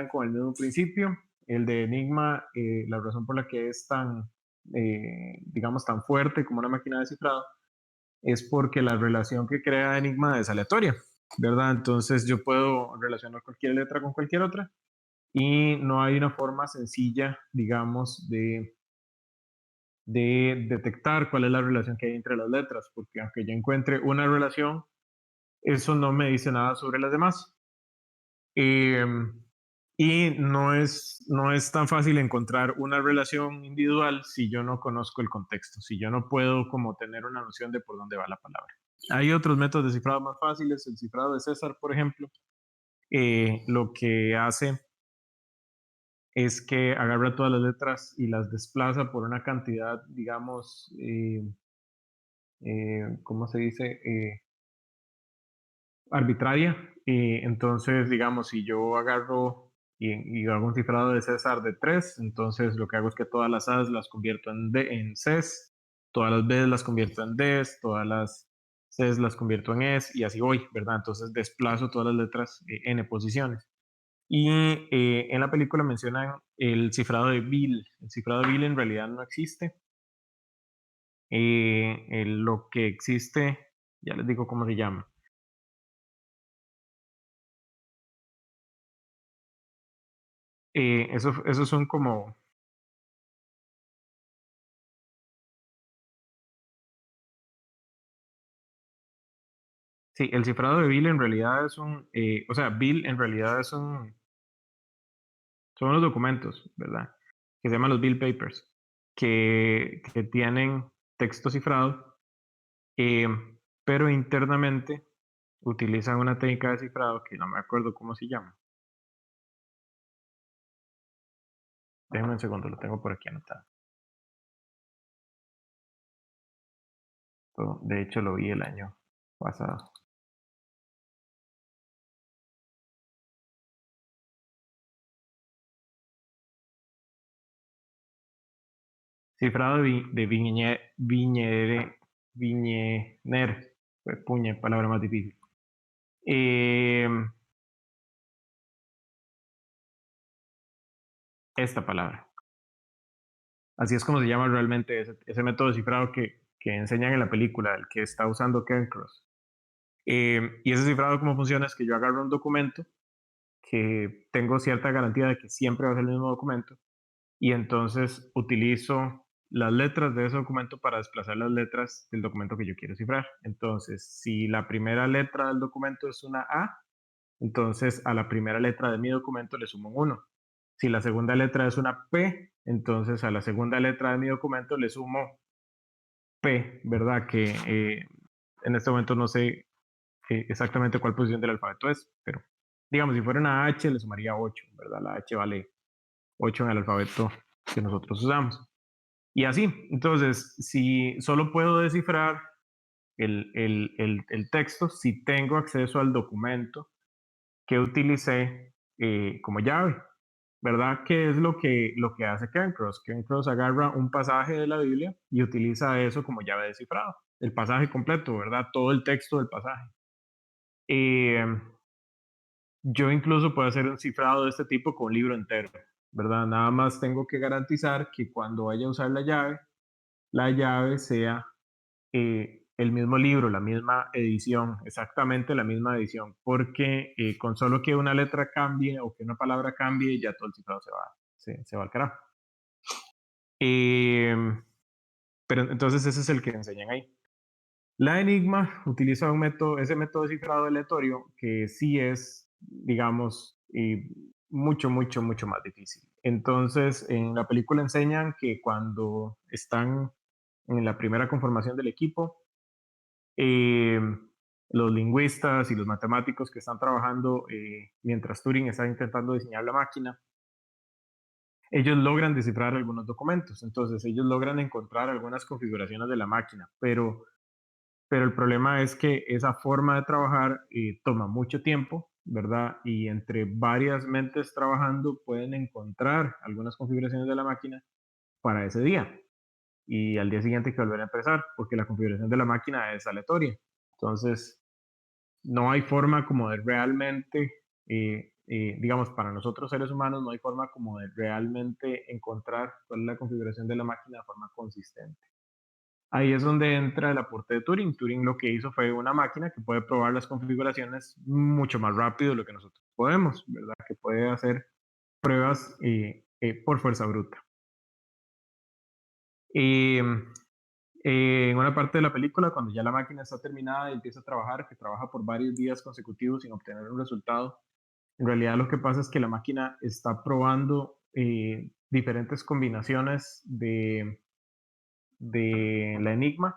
quedan con el mismo principio. El de Enigma, la razón por la que es tan, digamos, tan fuerte como una máquina de cifrado es porque la relación que crea Enigma es aleatoria, ¿verdad? Entonces yo puedo relacionar cualquier letra con cualquier otra y no hay una forma sencilla, digamos, de detectar cuál es la relación que hay entre las letras, porque aunque yo encuentre una relación, eso no me dice nada sobre las demás. Eh, y no es tan fácil encontrar una relación individual si yo no conozco el contexto, si yo no puedo como tener una noción de por dónde va la palabra. Hay otros métodos de cifrado más fáciles, el cifrado de César, por ejemplo, lo que hace es que agarra todas las letras y las desplaza por una cantidad, digamos, ¿cómo se dice? Arbitraria. Entonces, digamos, si yo agarro y hago un cifrado de César de 3, entonces lo que hago es que todas las A's las convierto en Cs, todas las B's las convierto en Ds, todas las Cs las convierto en Es y así voy, ¿verdad? Entonces desplazo todas las letras n posiciones. Y en la película mencionan el cifrado de Bill. El cifrado de Bill en realidad no existe. Lo que existe, ya les digo cómo se llama. Esos son como, sí, el cifrado de Bill en realidad es o sea, Bill en realidad son los documentos, ¿verdad? Que se llaman los Bill Papers, que tienen texto cifrado, eh, pero internamente utilizan una técnica de cifrado que no me acuerdo cómo se llama. Déjenme un segundo, lo tengo por aquí anotado. De hecho, lo vi el año pasado. Cifrado de Viñener. Puñe, palabra más difícil. Eh, esta palabra. Así es como se llama realmente ese método de cifrado que enseñan en la película, el que está usando Ken Cross. Y ese cifrado, ¿cómo funciona? Es que yo agarro un documento que tengo cierta garantía de que siempre va a ser el mismo documento y entonces utilizo las letras de ese documento para desplazar las letras del documento que yo quiero cifrar. Entonces, si la primera letra del documento es una A, entonces a la primera letra de mi documento le sumo un 1. Si la segunda letra es una P, entonces a la segunda letra de mi documento le sumo P, ¿verdad? Que en este momento no sé exactamente cuál posición del alfabeto es, pero digamos, si fuera una H le sumaría 8, ¿verdad? La H vale 8 en el alfabeto que nosotros usamos. Y así, entonces, si solo puedo descifrar el texto si tengo acceso al documento que utilicé como llave, ¿verdad? ¿Qué es lo que hace Ken Cross? Ken Cross agarra un pasaje de la Biblia y utiliza eso como llave de cifrado. El pasaje completo, ¿verdad? Todo el texto del pasaje. Eh, yo incluso puedo hacer un cifrado de este tipo con un libro entero, ¿verdad? Nada más tengo que garantizar que cuando vaya a usar la llave sea el mismo libro, la misma edición, exactamente la misma edición, porque con solo que una letra cambie o que una palabra cambie, ya todo el cifrado se va al carajo. Eh, pero entonces ese es el que enseñan ahí. La Enigma utiliza ese método de cifrado aleatorio que sí es, digamos, mucho más difícil. Entonces, en la película enseñan que cuando están en la primera conformación del equipo, eh, los lingüistas y los matemáticos que están trabajando mientras Turing está intentando diseñar la máquina, ellos logran descifrar algunos documentos, entonces ellos logran encontrar algunas configuraciones de la máquina, pero el problema es que esa forma de trabajar toma mucho tiempo, ¿verdad? Y entre varias mentes trabajando pueden encontrar algunas configuraciones de la máquina para ese día. Y al día siguiente hay que volver a empezar, porque la configuración de la máquina es aleatoria. Entonces, no hay forma como de realmente digamos, para nosotros seres humanos no hay forma como de realmente encontrar cuál es la configuración de la máquina de forma consistente. Ahí es donde entra el aporte de Turing. Turing lo que hizo fue una máquina que puede probar las configuraciones mucho más rápido de lo que nosotros podemos, ¿verdad? Que puede hacer pruebas por fuerza bruta. Y en una parte de la película, cuando ya la máquina está terminada y empieza a trabajar, que trabaja por varios días consecutivos sin obtener un resultado, en realidad lo que pasa es que la máquina está probando diferentes combinaciones de la enigma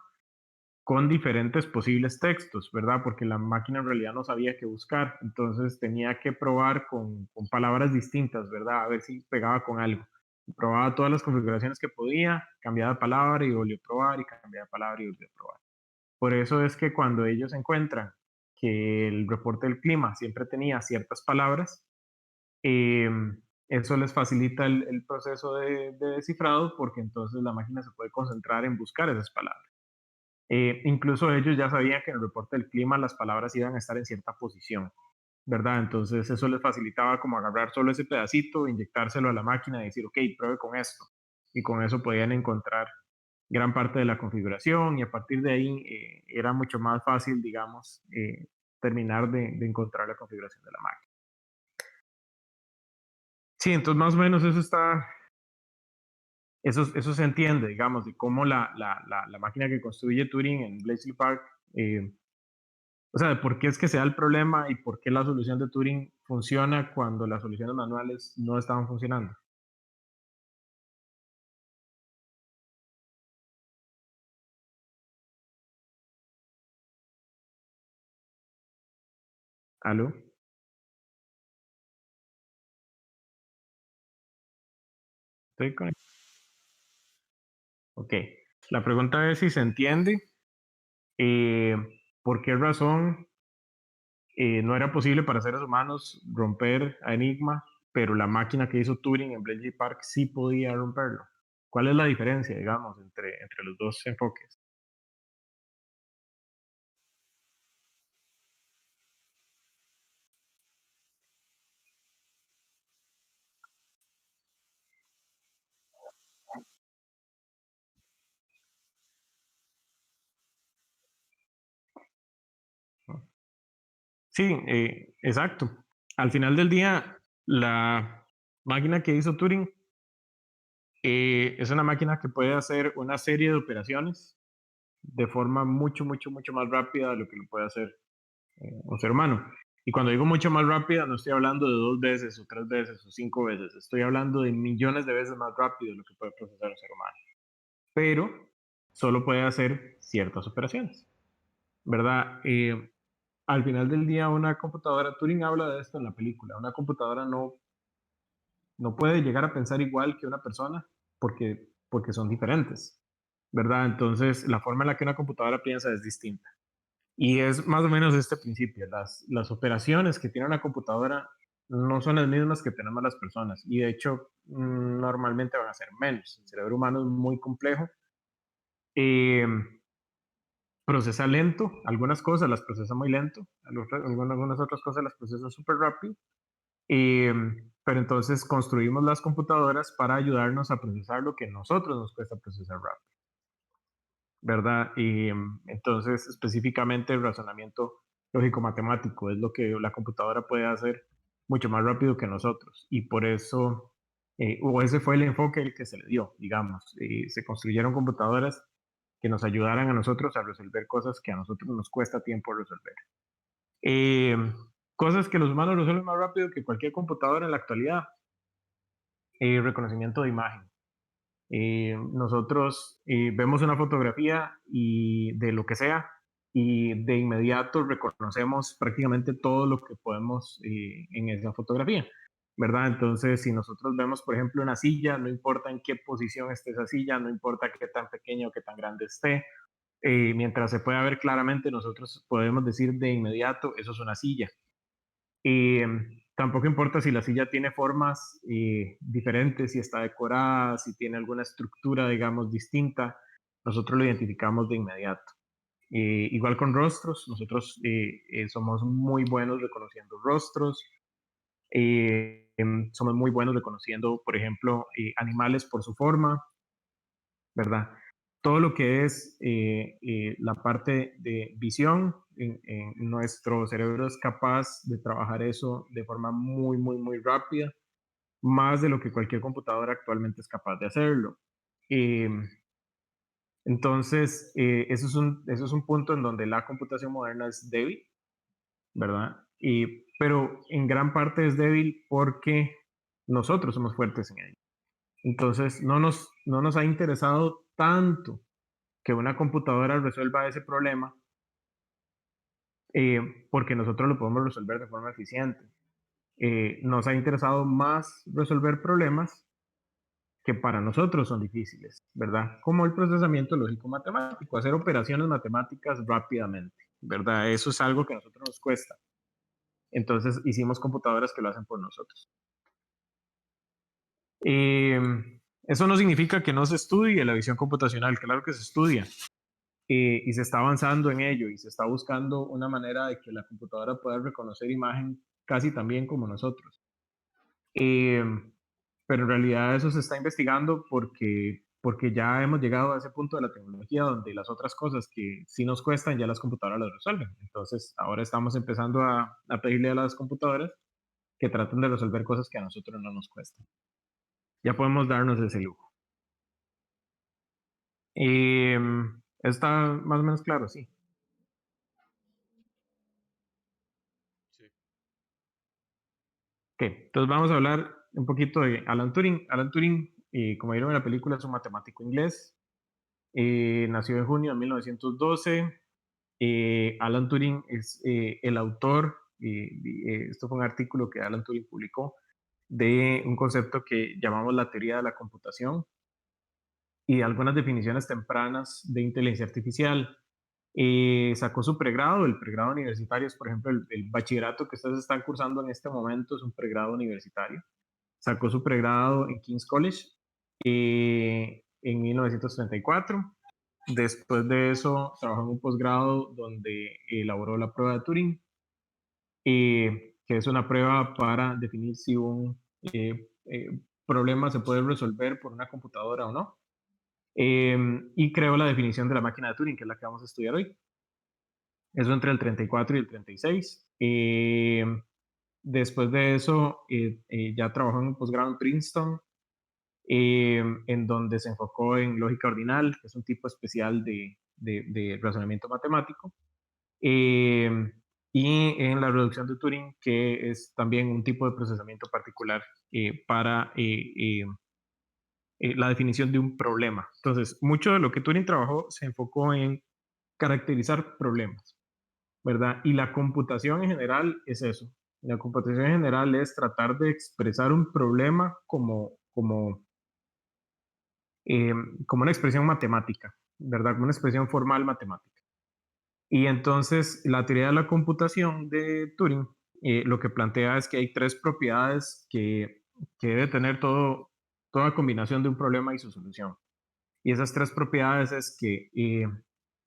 con diferentes posibles textos, ¿verdad? Porque la máquina en realidad no sabía qué buscar, entonces tenía que probar con palabras distintas, ¿verdad? A ver si pegaba con algo. Probaba todas las configuraciones que podía, cambiaba de palabra y volvió a probar y cambiaba de palabra y volvió a probar. Por eso es que cuando ellos encuentran que el reporte del clima siempre tenía ciertas palabras, eh, eso les facilita el proceso de descifrado porque entonces la máquina se puede concentrar en buscar esas palabras. Incluso ellos ya sabían que en el reporte del clima las palabras iban a estar en cierta posición, ¿verdad? Entonces eso les facilitaba como agarrar solo ese pedacito, inyectárselo a la máquina y decir, ok, pruebe con esto. Y con eso podían encontrar gran parte de la configuración y a partir de ahí era mucho más fácil, digamos, terminar de encontrar la configuración de la máquina. Sí, entonces más o menos eso se entiende, digamos, de cómo la máquina que construye Turing en Bletchley Park, o sea, de por qué es que se da el problema y por qué la solución de Turing funciona cuando las soluciones manuales no estaban funcionando. ¿Aló? ¿Estoy conectado? Ok. La pregunta es si se entiende eh, por qué razón no era posible para seres humanos romper a Enigma, pero la máquina que hizo Turing en Bletchley Park sí podía romperlo. ¿Cuál es la diferencia, digamos, entre los dos enfoques? Sí, exacto. Al final del día, la máquina que hizo Turing es una máquina que puede hacer una serie de operaciones de forma mucho, mucho, mucho más rápida de lo que lo puede hacer un ser humano. Y cuando digo mucho más rápida, no estoy hablando de 2 veces o 3 veces o 5 veces, estoy hablando de millones de veces más rápido de lo que puede procesar un ser humano. Pero solo puede hacer ciertas operaciones, ¿verdad? Al final del día, una computadora, Turing habla de esto en la película, una computadora no puede llegar a pensar igual que una persona porque son diferentes, ¿verdad? Entonces, la forma en la que una computadora piensa es distinta. Y es más o menos este principio. Las operaciones que tiene una computadora no son las mismas que tenemos las personas. Y de hecho, normalmente van a ser menos. El cerebro humano es muy complejo. eh, Procesa lento. Algunas cosas las procesa muy lento. Algunas otras cosas las procesa súper rápido. eh, pero entonces construimos las computadoras para ayudarnos a procesar lo que a nosotros nos cuesta procesar rápido. ¿Verdad? Y entonces específicamente el razonamiento lógico-matemático es lo que la computadora puede hacer mucho más rápido que nosotros. Y por eso, o ese fue el enfoque el que se le dio, digamos. Se construyeron computadoras que nos ayudaran a nosotros a resolver cosas que a nosotros nos cuesta tiempo resolver. Eh, Cosas que los humanos resuelven más rápido que cualquier computadora en la actualidad. Reconocimiento de imagen. Nosotros vemos una fotografía y de lo que sea y de inmediato reconocemos prácticamente todo lo que podemos en esa fotografía, ¿verdad? Entonces, si nosotros vemos, por ejemplo, una silla, no importa en qué posición esté esa silla, no importa qué tan pequeña o qué tan grande esté, mientras se pueda ver claramente, nosotros podemos decir de inmediato, eso es una silla. Tampoco importa si la silla tiene formas diferentes, si está decorada, si tiene alguna estructura, digamos, distinta, nosotros lo identificamos de inmediato. Igual con rostros, nosotros somos muy buenos reconociendo rostros. Somos muy buenos reconociendo, por ejemplo, animales por su forma, ¿verdad? Todo lo que es la parte de visión, nuestro cerebro es capaz de trabajar eso de forma muy, muy, muy rápida, más de lo que cualquier computadora actualmente es capaz de hacerlo. Em, entonces, eso es un punto en donde la computación moderna es débil, ¿verdad? Pero en gran parte es débil porque nosotros somos fuertes en ella. Entonces, no nos ha interesado tanto que una computadora resuelva ese problema porque nosotros lo podemos resolver de forma eficiente. Nos ha interesado más resolver problemas que para nosotros son difíciles, ¿verdad? Como el procesamiento lógico matemático, hacer operaciones matemáticas rápidamente, ¿verdad? Eso es algo que a nosotros nos cuesta. Entonces hicimos computadoras que lo hacen por nosotros. Eso no significa que no se estudie la visión computacional, claro que se estudia, y se está avanzando en ello y se está buscando una manera de que la computadora pueda reconocer imagen casi también como nosotros. Eh, pero en realidad eso se está investigando porque ya hemos llegado a ese punto de la tecnología donde las otras cosas que sí nos cuestan ya las computadoras las resuelven. Entonces ahora estamos empezando a pedirle a las computadoras que traten de resolver cosas que a nosotros no nos cuestan. Ya podemos darnos ese lujo. Está más o menos claro, sí. Sí. Ok, entonces vamos a hablar un poquito de Alan Turing. Alan Turing, como vieron en la película, es un matemático inglés. Nació en junio de 1912. Alan Turing es el autor, esto fue un artículo que Alan Turing publicó, de un concepto que llamamos la teoría de la computación y algunas definiciones tempranas de inteligencia artificial. Sacó su pregrado, el pregrado universitario es, por ejemplo, el bachillerato que ustedes están cursando en este momento es un pregrado universitario. Sacó su pregrado en King's College en 1934. Después de eso, trabajó en un posgrado donde elaboró la prueba de Turing, que es una prueba para definir si un problema se puede resolver por una computadora o no. Y creó la definición de la máquina de Turing, que es la que vamos a estudiar hoy. Eso entre el 34 y el 36. Después de eso, ya trabajó en un posgrado en Princeton, en donde se enfocó en lógica ordinal, que es un tipo especial de razonamiento matemático, eh, y en la reducción de Turing, que es también un tipo de procesamiento particular para la definición de un problema. Entonces, mucho de lo que Turing trabajó se enfocó en caracterizar problemas, ¿verdad? Y la computación en general es eso. La computación en general es tratar de expresar un problema eh, como una expresión matemática, ¿verdad? Como una expresión formal matemática. Y entonces la teoría de la computación de Turing lo que plantea es que hay tres propiedades que debe tener toda combinación de un problema y su solución. Y esas tres propiedades es que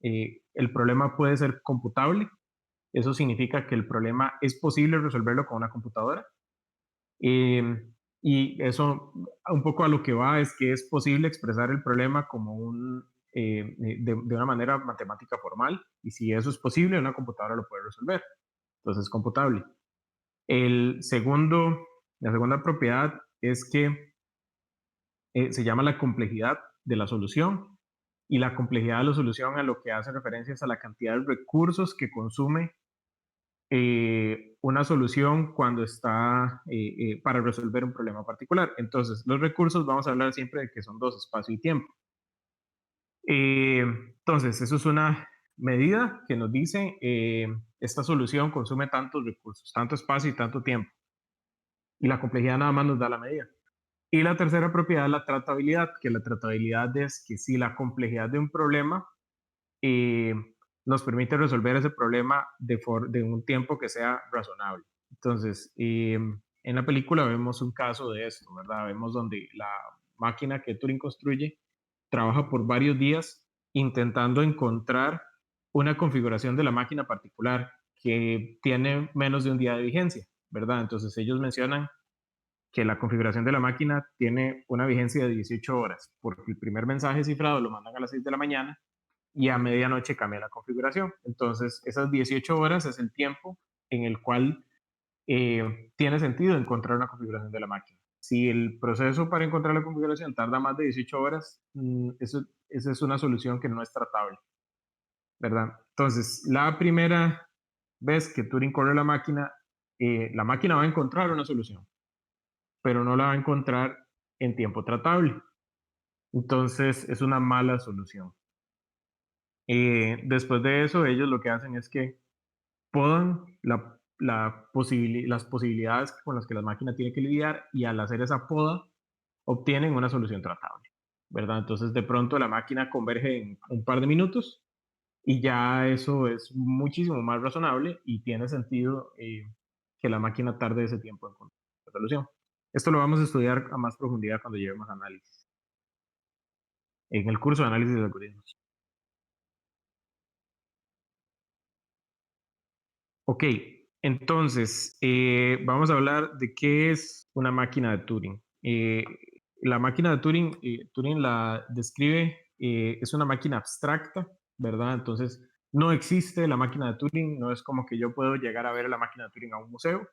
el problema puede ser computable, eso significa que el problema es posible resolverlo con una computadora. Y eso un poco a lo que va es que es posible expresar el problema como de una manera matemática formal. Y si eso es posible, una computadora lo puede resolver. Entonces es computable. El segundo, la segunda propiedad es que se llama la complejidad de la solución. Y la complejidad de la solución a lo que hace referencia es a la cantidad de recursos que consume una solución cuando está para resolver un problema particular. Entonces, los recursos vamos a hablar siempre de que son dos, espacio y tiempo. Entonces, eso es una medida que nos dice esta solución consume tantos recursos, tanto espacio y tanto tiempo. Y la complejidad nada más nos da la medida. Y la tercera propiedad es la tratabilidad, que la tratabilidad es que si la complejidad de un problema eh, nos permite resolver ese problema de un tiempo que sea razonable. Entonces, en la película vemos un caso de esto, ¿verdad? Vemos donde la máquina que Turing construye trabaja por varios días intentando encontrar una configuración de la máquina particular que tiene menos de un día de vigencia, ¿verdad? Entonces ellos mencionan que la configuración de la máquina tiene una vigencia de 18 horas, porque el primer mensaje cifrado lo mandan a las 6 de la mañana y a medianoche cambia la configuración. Entonces, esas 18 horas es el tiempo en el cual tiene sentido encontrar una configuración de la máquina. Si el proceso para encontrar la configuración tarda más de 18 horas, esa es una solución que no es tratable, ¿verdad? Entonces, la primera vez que Turing corre la máquina va a encontrar una solución, pero no la va a encontrar en tiempo tratable. Entonces, es una mala solución. Después de eso, ellos lo que hacen es que podan las posibilidades con las que la máquina tiene que lidiar y al hacer esa poda obtienen una solución tratable, ¿verdad? Entonces de pronto la máquina converge en un par de minutos y ya eso es muchísimo más razonable y tiene sentido que la máquina tarde ese tiempo en encontrar la solución. Esto lo vamos a estudiar a más profundidad cuando llevemos análisis, en el curso de análisis de algoritmos. Ok, entonces vamos a hablar de qué es una máquina de Turing. La máquina de Turing, Turing la describe, es una máquina abstracta, ¿verdad? Entonces no existe la máquina de Turing, no es como que yo puedo llegar a ver la máquina de Turing a un museo,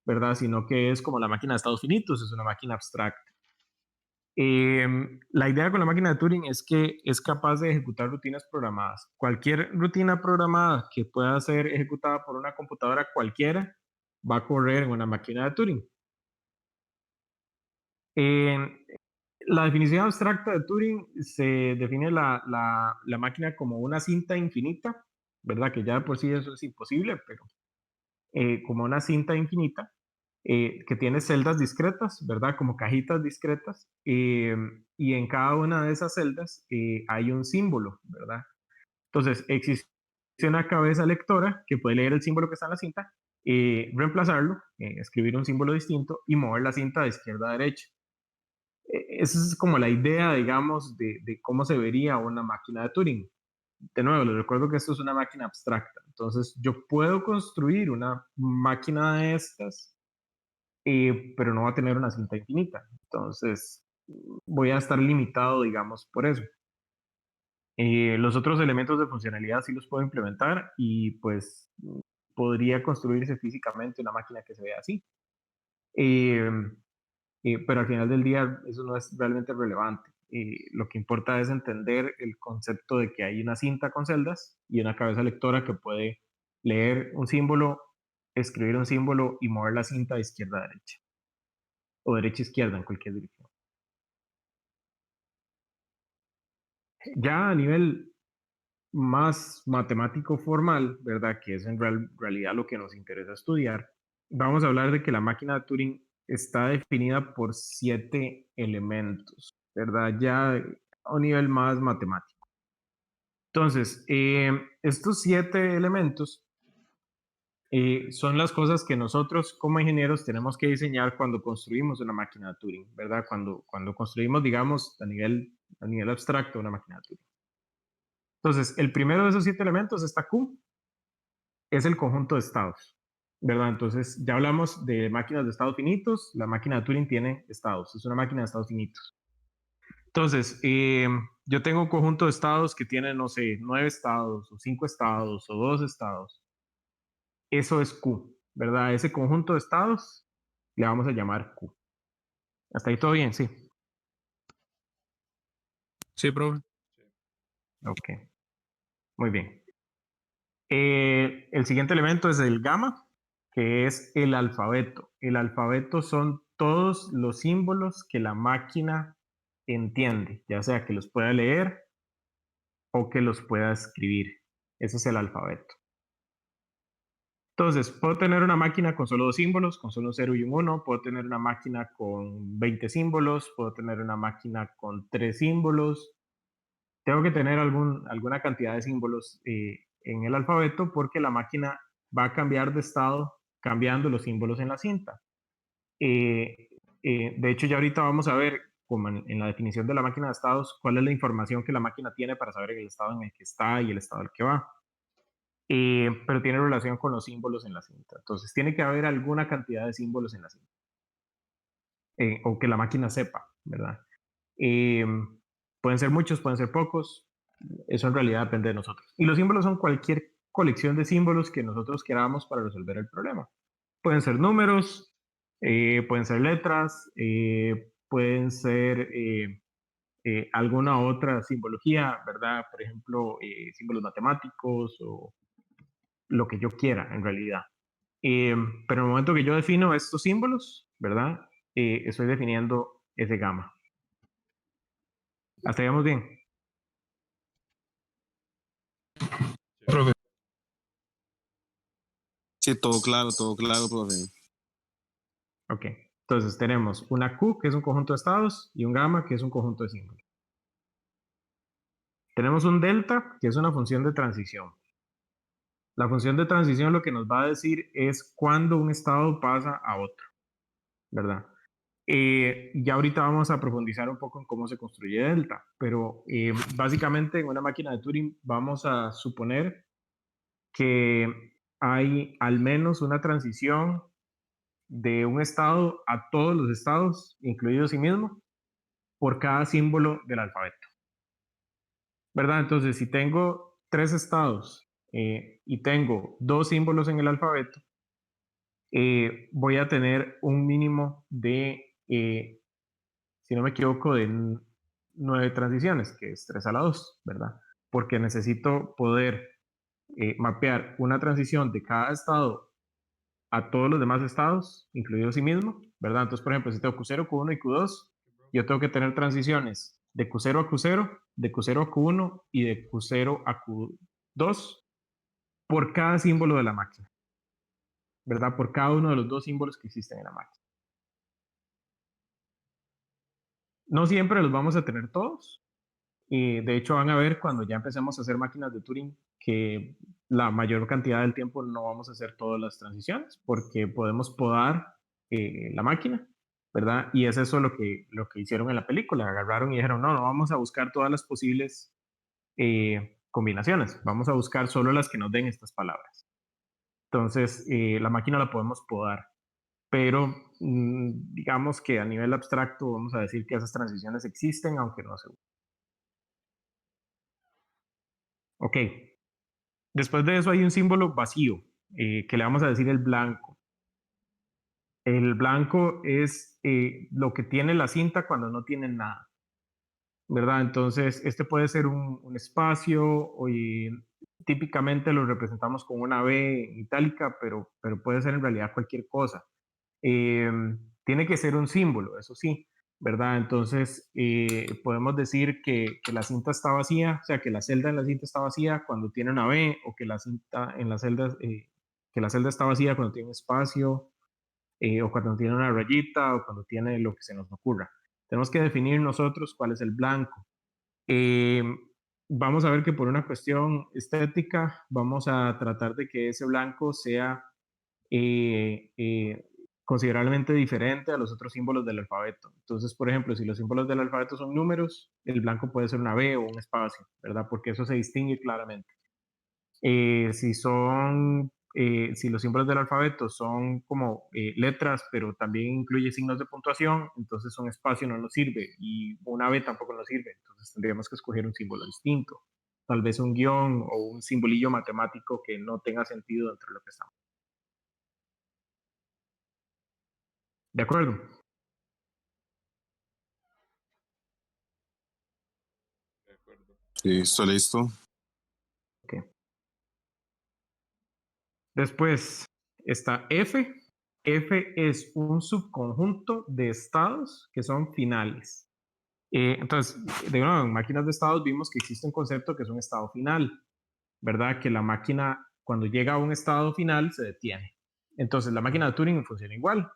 ¿verdad? Sino que es como la máquina de Estados Unidos, es una máquina abstracta. La idea con la máquina de Turing es que es capaz de ejecutar rutinas programadas. Cualquier rutina programada que pueda ser ejecutada por una computadora cualquiera va a correr en una máquina de Turing. En la definición abstracta de Turing se define la máquina como una cinta infinita, ¿verdad? Que ya de por sí eso es imposible, pero como una cinta infinita que tiene celdas discretas, ¿verdad? Como cajitas discretas, y en cada una de esas celdas hay un símbolo, ¿verdad? Entonces, existe una cabeza lectora que puede leer el símbolo que está en la cinta, reemplazarlo, escribir un símbolo distinto y mover la cinta de izquierda a derecha. Esa es como la idea, digamos, de cómo se vería una máquina de Turing. De nuevo, les recuerdo que esto es una máquina abstracta. Entonces, yo puedo construir una máquina de estas pero no va a tener una cinta infinita. Entonces, voy a estar limitado, digamos, por eso. Los otros elementos de funcionalidad sí los puedo implementar y pues podría construirse físicamente una máquina que se vea así. Eh, pero al final del día eso no es realmente relevante. Lo que importa es entender el concepto de que hay una cinta con celdas y una cabeza lectora que puede leer un símbolo, escribir un símbolo y mover la cinta de izquierda a derecha o derecha a izquierda en cualquier dirección. Ya a nivel más matemático formal, ¿verdad? Que es en realidad lo que nos interesa estudiar, vamos a hablar de que la máquina de Turing está definida por 7 elementos, ¿verdad? Ya a un nivel más matemático. Entonces, estos 7 elementos son las cosas que nosotros como ingenieros tenemos que diseñar cuando construimos una máquina de Turing, ¿verdad? Cuando construimos, digamos, a nivel abstracto una máquina de Turing. Entonces, el primero de esos 7 elementos está Q, es el conjunto de estados, ¿verdad? Entonces, ya hablamos de máquinas de estados finitos, la máquina de Turing tiene estados, es una máquina de estados finitos. Entonces, yo tengo un conjunto de estados que tiene, no sé, 9 estados, o 5 estados, o 2 estados. Eso es Q, ¿verdad? Ese conjunto de estados le vamos a llamar Q. ¿Hasta ahí todo bien? Sí. Sí, profe. Ok, muy bien. El siguiente elemento es el gamma, que es el alfabeto. El alfabeto son todos los símbolos que la máquina entiende, ya sea que los pueda leer o que los pueda escribir. Ese es el alfabeto. Entonces, puedo tener una máquina con solo 2 símbolos, con solo 0 y un 1, puedo tener una máquina con 20 símbolos, puedo tener una máquina con 3 símbolos. Tengo que tener alguna cantidad de símbolos en el alfabeto porque la máquina va a cambiar de estado cambiando los símbolos en la cinta. De hecho, ya ahorita vamos a ver, como en la definición de la máquina de estados, cuál es la información que la máquina tiene para saber el estado en el que está y el estado al que va. pero tiene relación con los símbolos en la cinta. Entonces, tiene que haber alguna cantidad de símbolos en la cinta, o que la máquina sepa, ¿verdad? Eh, Pueden ser muchos, pueden ser pocos, eso en realidad depende de nosotros. Y los símbolos son cualquier colección de símbolos que nosotros queramos para resolver el problema. Pueden ser números, pueden ser letras, pueden ser alguna otra simbología, ¿verdad? Por ejemplo, símbolos matemáticos o lo que yo quiera en realidad. Pero en el momento que yo defino estos símbolos, ¿verdad? Estoy definiendo ese gamma. ¿Hasta ahí vamos bien? Sí. Profe, Sí, todo claro, profe. Ok. Entonces tenemos una Q, que es un conjunto de estados, y un gamma, que es un conjunto de símbolos. Tenemos un delta, que es una función de transición. La función de transición lo que nos va a decir es cuándo un estado pasa a otro, ¿verdad? Ya ahorita vamos a profundizar un poco en cómo se construye delta, pero básicamente en una máquina de Turing vamos a suponer que hay al menos una transición de un estado a todos los estados, incluido sí mismo, por cada símbolo del alfabeto, ¿verdad? Entonces, si tengo tres estados y tengo dos símbolos en el alfabeto, voy a tener un mínimo de, si no me equivoco, de 9 transiciones, que es 3 a la 2, ¿verdad? Porque necesito poder mapear una transición de cada estado a todos los demás estados, incluido sí mismo, ¿verdad? Entonces, por ejemplo, si tengo Q0, Q1 y Q2, yo tengo que tener transiciones de Q0 a Q0, de Q0 a Q1 y de Q0 a Q2 por cada símbolo de la máquina, ¿verdad? Por cada uno de los dos símbolos que existen en la máquina. No siempre los vamos a tener todos, y de hecho van a ver cuando ya empecemos a hacer máquinas de Turing que la mayor cantidad del tiempo no vamos a hacer todas las transiciones porque podemos podar la máquina, ¿verdad? Y es eso lo que hicieron en la película. Agarraron y dijeron, no, no vamos a buscar todas las posibles combinaciones, vamos a buscar solo las que nos den estas palabras. Entonces, la máquina la podemos podar, pero digamos que a nivel abstracto vamos a decir que esas transiciones existen, aunque no se usen. Ok, después de eso hay un símbolo vacío, que le vamos a decir el blanco. El blanco es lo que tiene la cinta cuando no tiene nada, ¿verdad? Entonces, este puede ser un espacio, y típicamente lo representamos con una B itálica, pero puede ser en realidad cualquier cosa. Eh, Tiene que ser un símbolo, eso sí, ¿verdad? Entonces, podemos decir que la cinta está vacía, o sea, que la celda en la cinta está vacía cuando tiene una B, o que la cinta en la celda, que la celda está vacía cuando tiene un espacio, o cuando tiene una rayita, o cuando tiene lo que se nos ocurra. Tenemos que definir nosotros cuál es el blanco. Eh, Vamos a ver que por una cuestión estética, vamos a tratar de que ese blanco sea eh, eh, considerablemente diferente a los otros símbolos del alfabeto. Entonces, por ejemplo, si los símbolos del alfabeto son números, el blanco puede ser una B o un espacio, ¿verdad? Porque eso se distingue claramente. Si los símbolos del alfabeto son como letras, pero también incluye signos de puntuación, entonces un espacio no nos sirve y una B tampoco nos sirve. Entonces tendríamos que escoger un símbolo distinto, tal vez un guión o un simbolillo matemático que no tenga sentido dentro de lo que estamos. ¿De acuerdo? De acuerdo. Sí, estoy listo. Ok. Después está F. F es un subconjunto de estados que son finales. Entonces, de nuevo, en máquinas de estados vimos que existe un concepto que es un estado final, ¿verdad? Que la máquina, cuando llega a un estado final, se detiene. Entonces, la máquina de Turing funciona igual.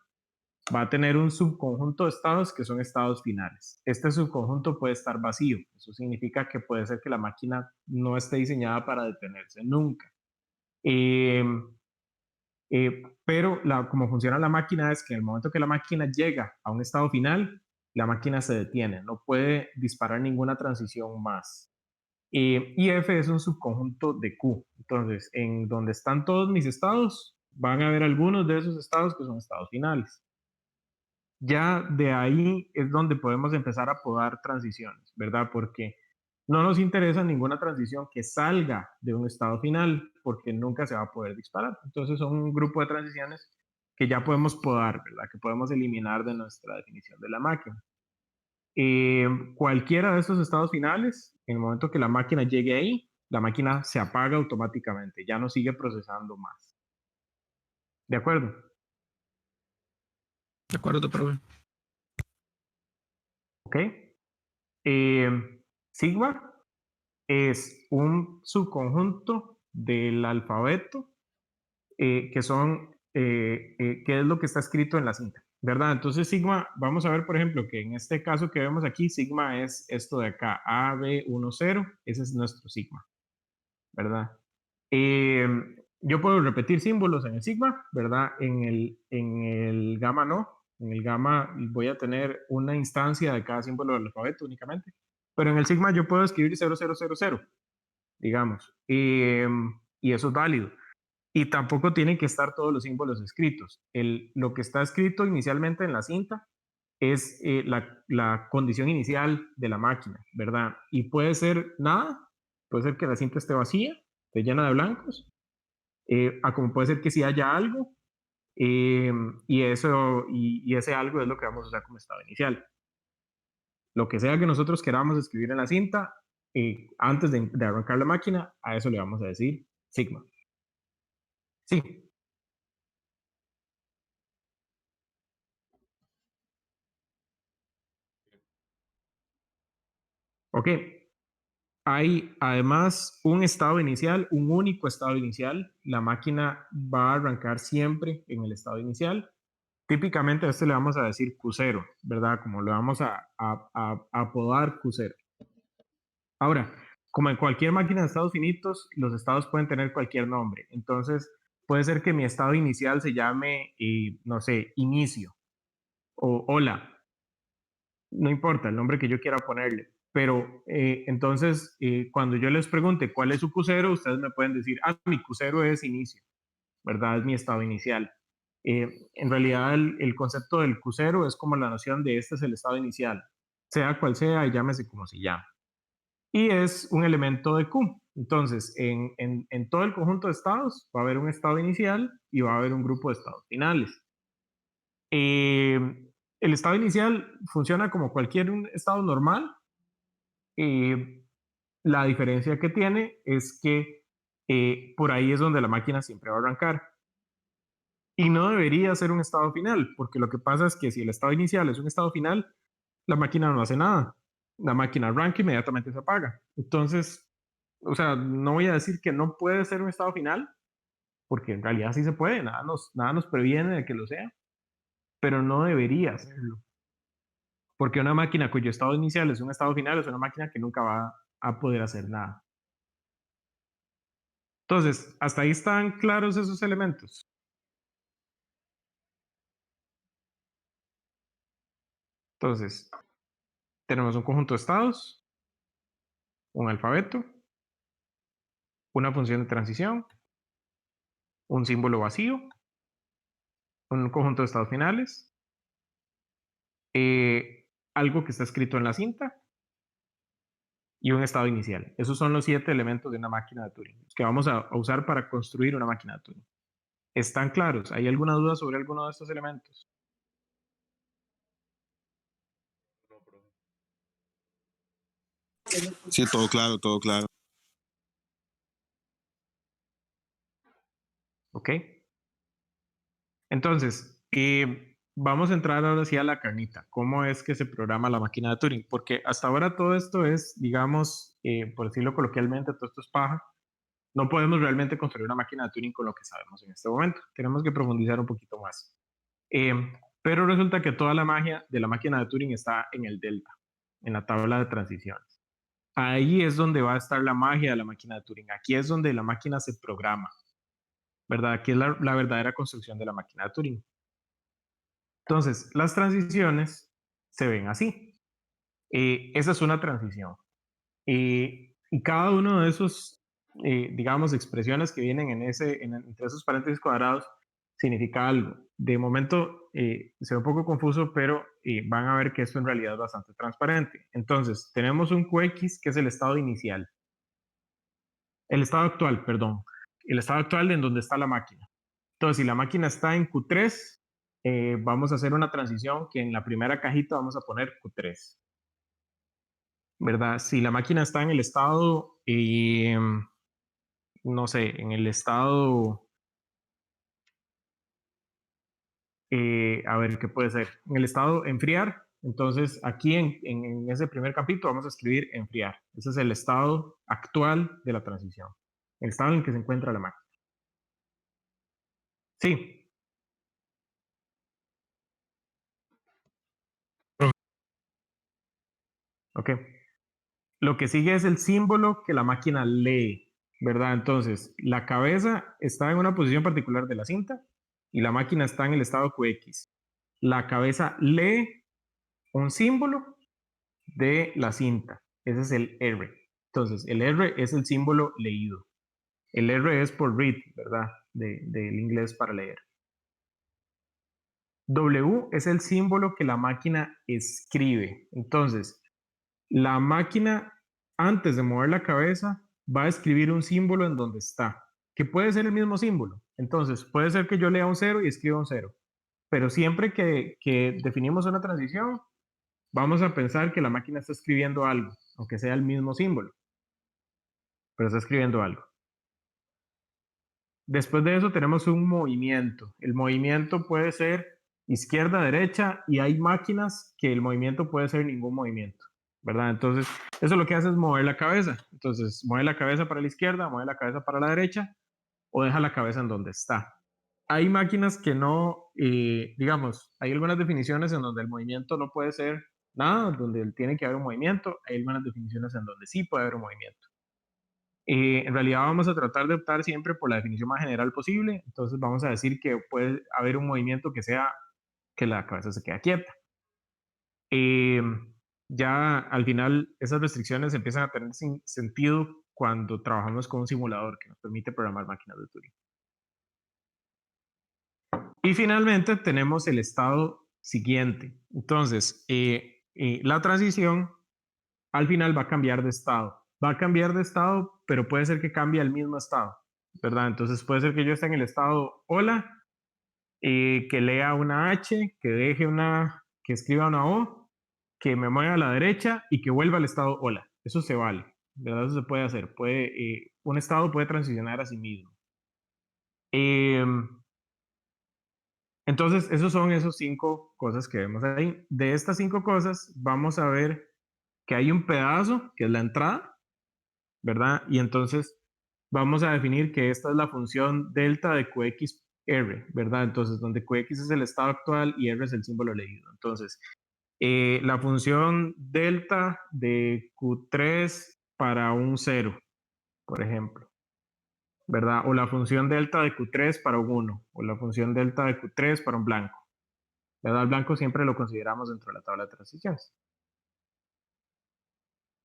Va a tener un subconjunto de estados que son estados finales. Este subconjunto puede estar vacío. Eso significa que puede ser que la máquina no esté diseñada para detenerse nunca. Eh, pero como funciona la máquina es que en el momento que la máquina llega a un estado final, la máquina se detiene, no puede disparar ninguna transición más. Y F es un subconjunto de Q. Entonces, en donde están todos mis estados, van a haber algunos de esos estados que son estados finales. Ya de ahí es donde podemos empezar a podar transiciones, ¿verdad? Porque no nos interesa ninguna transición que salga de un estado final, porque nunca se va a poder disparar. Entonces son un grupo de transiciones que ya podemos podar, ¿verdad? Que podemos eliminar de nuestra definición de la máquina. Cualquiera de estos estados finales, en el momento que la máquina llegue ahí, la máquina se apaga automáticamente, ya no sigue procesando más. ¿De acuerdo? De acuerdo, profe. ¿Ok? Sigma es un subconjunto del alfabeto que son, que es lo que está escrito en la cinta, ¿verdad? Entonces sigma, vamos a ver, por ejemplo, que en este caso que vemos aquí, sigma es esto de acá, AB10, ese es nuestro sigma, ¿verdad? Eh, yo puedo repetir símbolos en el sigma, ¿verdad? En el gamma no. En el gamma voy a tener una instancia de cada símbolo del alfabeto únicamente. Pero en el sigma yo puedo escribir 0000, digamos. Y eso es válido. Y tampoco tienen que estar todos los símbolos escritos. Lo que está escrito inicialmente en la cinta es la condición inicial de la máquina, ¿verdad? Y puede ser nada, puede ser que la cinta esté vacía, esté llena de blancos, a como puede ser que sí haya algo, eh, y ese algo es lo que vamos a usar como estado inicial. Lo que sea que nosotros queramos escribir en la cinta, antes de arrancar la máquina, a eso le vamos a decir sigma. Sí, ok. Hay además un estado inicial, un único estado inicial. La máquina va a arrancar siempre en el estado inicial. Típicamente a este le vamos a decir Q0, ¿verdad? Como le vamos a apodar Q0. Ahora, como en cualquier máquina de estados finitos, los estados pueden tener cualquier nombre. Entonces, puede ser que mi estado inicial se llame, no sé, inicio o hola, no importa el nombre que yo quiera ponerle. Pero entonces, cuando yo les pregunte cuál es su Q0, ustedes me pueden decir, mi Q0 es inicio, ¿verdad? Es mi estado inicial. En realidad, el concepto del Q0 es como la noción de este es el estado inicial, sea cual sea y llámese como se llama. Y es un elemento de Q. Entonces, en todo el conjunto de estados va a haber un estado inicial y va a haber un grupo de estados finales. Eh, el estado inicial funciona como cualquier estado normal. La diferencia que tiene es que por ahí es donde la máquina siempre va a arrancar. Y no debería ser un estado final, porque lo que pasa es que si el estado inicial es un estado final, la máquina no hace nada. La máquina arranca y inmediatamente se apaga. Entonces, o sea, no voy a decir que no puede ser un estado final, porque en realidad sí se puede, nada nos previene de que lo sea, pero no debería serlo. Porque una máquina cuyo estado inicial es un estado final es una máquina que nunca va a poder hacer nada. Entonces, hasta ahí están claros esos elementos. Entonces, tenemos un conjunto de estados, un alfabeto, una función de transición, un símbolo vacío, un conjunto de estados finales, algo que está escrito en la cinta y un estado inicial. Esos son los 7 elementos de una máquina de Turing que vamos a usar para construir una máquina de Turing. ¿Están claros? ¿Hay alguna duda sobre alguno de estos elementos? No, profe. Sí, todo claro, todo claro. ¿Ok? Entonces, vamos a entrar ahora sí a la carnita. ¿Cómo es que se programa la máquina de Turing? Porque hasta ahora todo esto es, digamos, por decirlo coloquialmente, todo esto es paja. No podemos realmente construir una máquina de Turing con lo que sabemos en este momento. Tenemos que profundizar un poquito más. Eh, pero resulta que toda la magia de la máquina de Turing está en el delta, en la tabla de transiciones. Ahí es donde va a estar la magia de la máquina de Turing. Aquí es donde la máquina se programa, ¿verdad? Aquí es la verdadera construcción de la máquina de Turing. Entonces, las transiciones se ven así. Esa es una transición. Y cada uno de esos, digamos, expresiones que vienen entre esos paréntesis cuadrados significa algo. De momento se ve un poco confuso, pero van a ver que esto en realidad es bastante transparente. Entonces, tenemos un QX que es el estado inicial. El estado actual, perdón. El estado actual en donde está la máquina. Entonces, si la máquina está en Q3, vamos a hacer una transición que en la primera cajita vamos a poner Q3. ¿Verdad? Si la máquina está en el estado, no sé, en el estado, a ver, ¿qué puede ser? En el estado enfriar, entonces aquí en ese primer capítulo vamos a escribir enfriar. Ese es el estado actual de la transición, el estado en el que se encuentra la máquina. Sí, ok. Lo que sigue es el símbolo que la máquina lee, ¿verdad? Entonces, la cabeza está en una posición particular de la cinta y la máquina está en el estado QX. La cabeza lee un símbolo de la cinta. Ese es el R. Entonces, el R es el símbolo leído. El R es por read, ¿verdad? Del inglés para leer. W es el símbolo que la máquina escribe. Entonces, la máquina, antes de mover la cabeza, va a escribir un símbolo en donde está, que puede ser el mismo símbolo. Entonces, puede ser que yo lea un 0 y escriba un 0. Pero siempre que definimos una transición, vamos a pensar que la máquina está escribiendo algo, aunque sea el mismo símbolo, pero está escribiendo algo. Después de eso tenemos un movimiento. El movimiento puede ser izquierda, derecha, y hay máquinas que el movimiento puede ser ningún movimiento, ¿verdad? Entonces, eso lo que hace es mover la cabeza. Entonces, mueve la cabeza para la izquierda, mueve la cabeza para la derecha, o deja la cabeza en donde está. Hay máquinas que no, digamos, hay algunas definiciones en donde el movimiento no puede ser nada, donde tiene que haber un movimiento. Hay algunas definiciones en donde sí puede haber un movimiento. En realidad vamos a tratar de optar siempre por la definición más general posible. Entonces vamos a decir que puede haber un movimiento que sea que la cabeza se queda quieta. Eh, ya al final esas restricciones empiezan a tener sentido cuando trabajamos con un simulador que nos permite programar máquinas de Turing. Y finalmente tenemos el estado siguiente. Entonces, la transición al final va a cambiar de estado. Va a cambiar de estado, pero puede ser que cambie al mismo estado, ¿verdad? Entonces puede ser que yo esté en el estado hola, que lea una H, que escriba una O, que me mueva a la derecha y que vuelva al estado hola. Eso se vale, ¿verdad? Eso se puede hacer. Un estado puede transicionar a sí mismo. Entonces, esos son esos 5 cosas que vemos ahí. De estas 5 cosas, vamos a ver que hay un pedazo, que es la entrada, ¿verdad? Y entonces vamos a definir que esta es la función delta de QXR, ¿verdad? Entonces, donde QX es el estado actual y R es el símbolo leído. Entonces, la función delta de Q3 para un 0, por ejemplo, ¿verdad? O la función delta de Q3 para un 1, o la función delta de Q3 para un blanco. ¿Verdad? El blanco siempre lo consideramos dentro de la tabla de transiciones.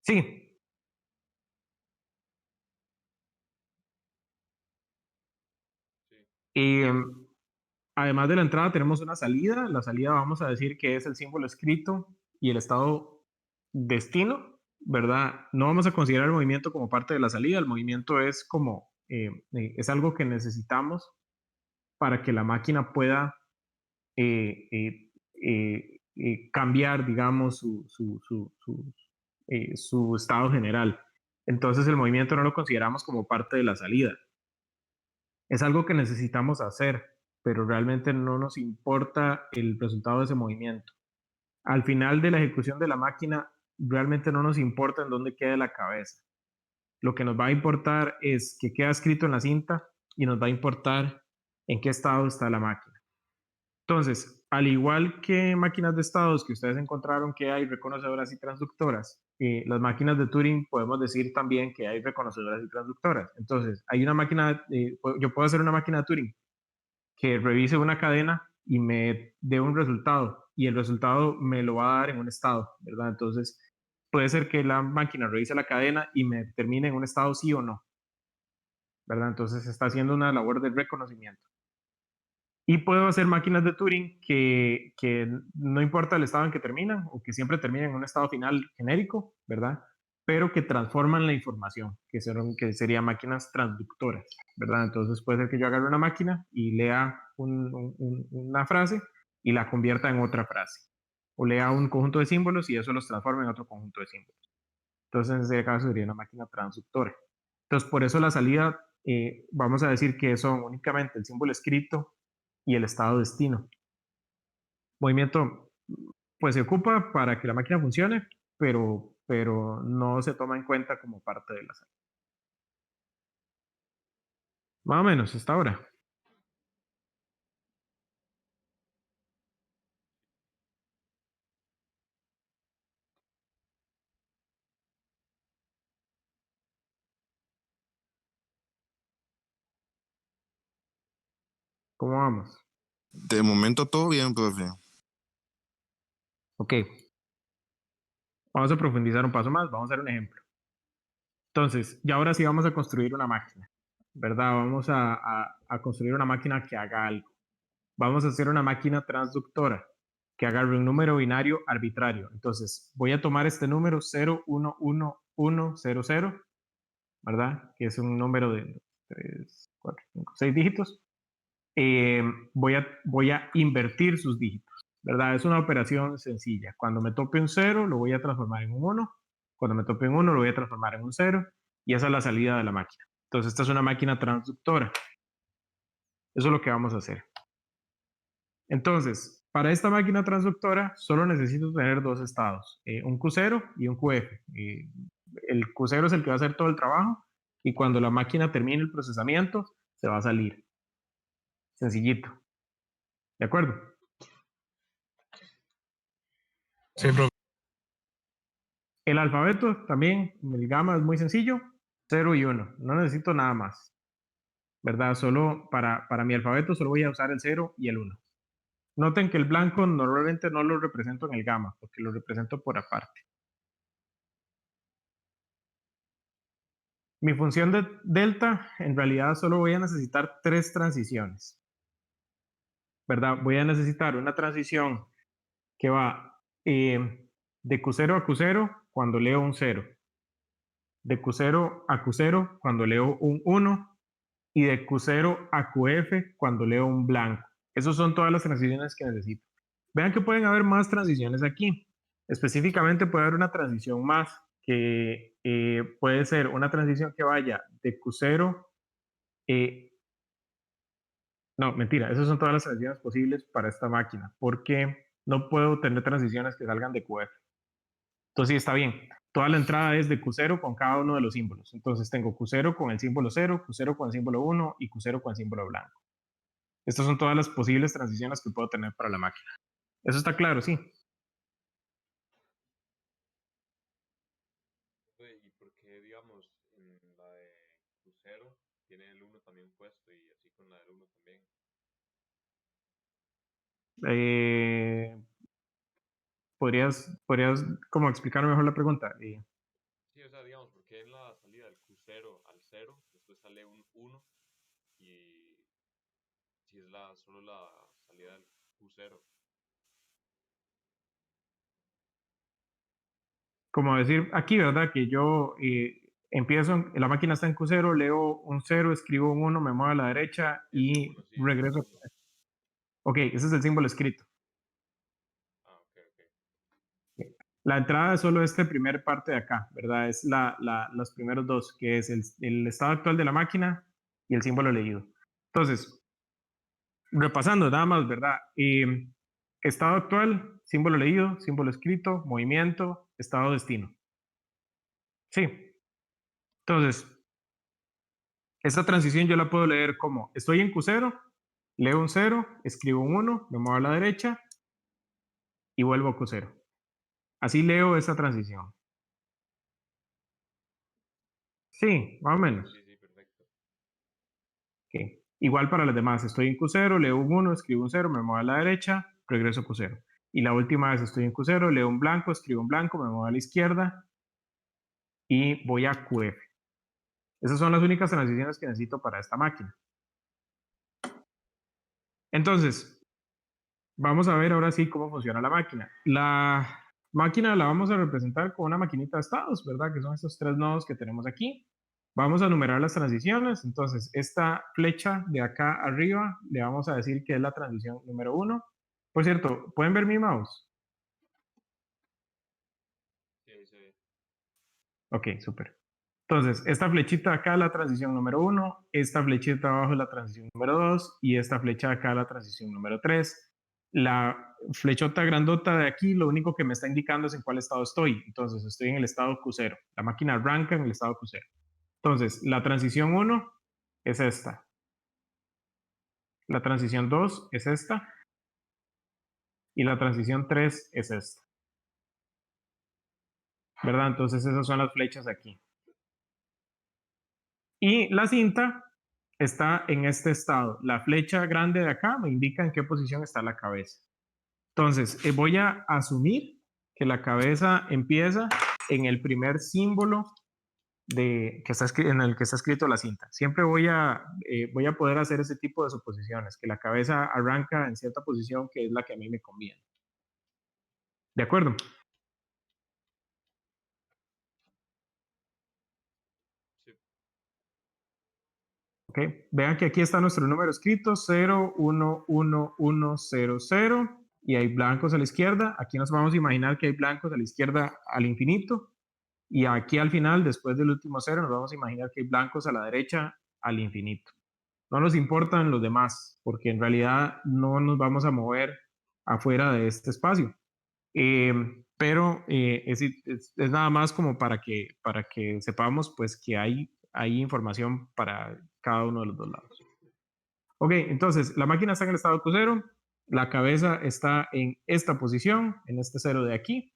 Sí. Y además de la entrada tenemos una salida. La salida vamos a decir que es el símbolo escrito y el estado destino, ¿verdad? No vamos a considerar el movimiento como parte de la salida. El movimiento es como, es algo que necesitamos para que la máquina pueda eh, eh, cambiar, digamos, su estado general. Entonces el movimiento no lo consideramos como parte de la salida. Es algo que necesitamos hacer, pero realmente no nos importa el resultado de ese movimiento. Al final de la ejecución de la máquina, realmente no nos importa en dónde quede la cabeza. Lo que nos va a importar es que queda escrito en la cinta y nos va a importar en qué estado está la máquina. Entonces, al igual que máquinas de estados que ustedes encontraron que hay reconocedoras y transductoras, las máquinas de Turing podemos decir también que hay reconocedoras y transductoras. Entonces, hay una máquina, yo puedo hacer una máquina de Turing que revise una cadena y me dé un resultado, y el resultado me lo va a dar en un estado, ¿verdad? Entonces, puede ser que la máquina revise la cadena y me termine en un estado sí o no, ¿verdad? Entonces está haciendo una labor de reconocimiento. Y puedo hacer máquinas de Turing que no importa el estado en que terminan o que siempre terminan en un estado final genérico, ¿verdad? Pero que transforman la información, que serían máquinas transductoras, ¿verdad? Entonces puede ser que yo agarre una máquina y lea una frase y la convierta en otra frase. O lea un conjunto de símbolos y eso los transforma en otro conjunto de símbolos. Entonces en ese caso sería una máquina transductora. Entonces por eso la salida, vamos a decir que son únicamente el símbolo escrito y el estado destino. Movimiento, pues se ocupa para que la máquina funcione, pero no se toma en cuenta como parte de la salida. Más o menos, hasta ahora. ¿Cómo vamos? De momento todo bien, profe. Ok. Vamos a profundizar un paso más. Vamos a hacer un ejemplo. Entonces, y ahora sí vamos a construir una máquina, ¿verdad? Vamos a construir una máquina que haga algo. Vamos a hacer una máquina transductora que agarre un número binario arbitrario. Entonces, voy a tomar este número 011100, ¿verdad? Que es un número de 3, 4, 5, 6 dígitos. Voy a invertir sus dígitos, ¿verdad? Es una operación sencilla. Cuando me tope un 0, lo voy a transformar en un 1. Cuando me tope un 1, lo voy a transformar en un 0. Y esa es la salida de la máquina. Entonces, esta es una máquina transductora. Eso es lo que vamos a hacer. Entonces, para esta máquina transductora solo necesito tener dos estados, un Q0 y un QF. El Q0 es el que va a hacer todo el trabajo y cuando la máquina termine el procesamiento se va a salir. Sencillito. ¿De acuerdo? Sí, profe. El alfabeto también, el gamma es muy sencillo, 0 y 1. No necesito nada más. ¿Verdad? Solo para mi alfabeto solo voy a usar el 0 y el 1. Noten que el blanco normalmente no lo represento en el gamma, porque lo represento por aparte. Mi función de delta, en realidad solo voy a necesitar 3 transiciones, ¿verdad? Voy a necesitar una transición que va de Q0 a Q0 cuando leo un 0, de Q0 a Q0 cuando leo un 1 y de Q0 a QF cuando leo un blanco. Esas son todas las transiciones que necesito. Vean que pueden haber más transiciones aquí. Específicamente puede haber una transición más que puede ser una transición que vaya de Q0 no, mentira, esas son todas las transiciones posibles para esta máquina, porque no puedo tener transiciones que salgan de QF. Entonces sí, está bien. Toda la entrada es de Q0 con cada uno de los símbolos. Entonces tengo Q0 con el símbolo 0, Q0 con el símbolo 1 y Q0 con el símbolo blanco. Estas son todas las posibles transiciones que puedo tener para la máquina. Eso está claro, sí. ¿Y por qué, digamos, en la de Q0 tiene el 1 también puesto y así con la del 1 también? Eh, ¿Podrías como explicar mejor la pregunta? Sí, o sea, digamos, ¿por qué en la salida del Q0 al 0 después sale un 1 y si es solo la salida del Q0? Como decir aquí, ¿verdad? Que yo empiezo, la máquina está en Q0, leo un 0, escribo un 1, me muevo a la derecha Ese y 1, sí, ese regreso. 1. Ok, ese es el símbolo escrito. Ah, ok, ok. La entrada es solo esta primera parte de acá, ¿verdad? Es los primeros dos, que es el estado actual de la máquina y el símbolo leído. Entonces, repasando nada más, ¿verdad? Estado actual, símbolo leído, símbolo escrito, movimiento, estado destino. Sí. Entonces, esta transición yo la puedo leer como estoy en Q0, leo un 0, escribo un 1, me muevo a la derecha y vuelvo a Q0. Así leo esa transición. Sí, más o Sí, menos. sí, sí, perfecto. Okay. Igual para las demás, estoy en Q0, leo un 1, escribo un 0, me muevo a la derecha, regreso a Q0. y la última vez estoy en Q0, leo un blanco, escribo un blanco, me muevo a la izquierda y voy a QF. Esas son las únicas transiciones que necesito para esta máquina. Entonces, vamos a ver ahora sí cómo funciona la máquina. La máquina la vamos a representar con una maquinita de estados, ¿verdad? Que son estos 3 nodos que tenemos aquí. Vamos a numerar las transiciones. Entonces, esta flecha de acá arriba le vamos a decir que es la transición número 1. Por cierto, ¿pueden ver mi mouse? Sí, ahí se ve. Ok, súper. Entonces, esta flechita acá es la transición número 1, esta flechita abajo es la transición número 2 y esta flecha acá es la transición número 3. La flechota grandota de aquí lo único que me está indicando es en cuál estado estoy. Entonces, estoy en el estado Q0. La máquina arranca en el estado Q0. Entonces, la transición 1 es esta. La transición 2 es esta. Y la transición 3 es esta. ¿Verdad? Entonces, esas son las flechas aquí. Y la cinta está en este estado. La flecha grande de acá me indica en qué posición está la cabeza. Entonces, voy a asumir que la cabeza empieza en el primer símbolo en el que está escrito la cinta. Siempre voy a poder hacer ese tipo de suposiciones, que la cabeza arranca en cierta posición que es la que a mí me conviene. ¿De acuerdo? Sí. Ok, vean que aquí está nuestro número escrito, 0, 1, 1, 1, 0, 0, y hay blancos a la izquierda. Aquí nos vamos a imaginar que hay blancos a la izquierda al infinito, y aquí al final, después del último 0, nos vamos a imaginar que hay blancos a la derecha al infinito. No nos importan los demás, porque en realidad no nos vamos a mover afuera de este espacio. Pero es nada más como para que sepamos pues que hay información para cada uno de los dos lados. Ok, entonces la máquina está en el estado Q0, la cabeza está en esta posición, en este 0 de aquí.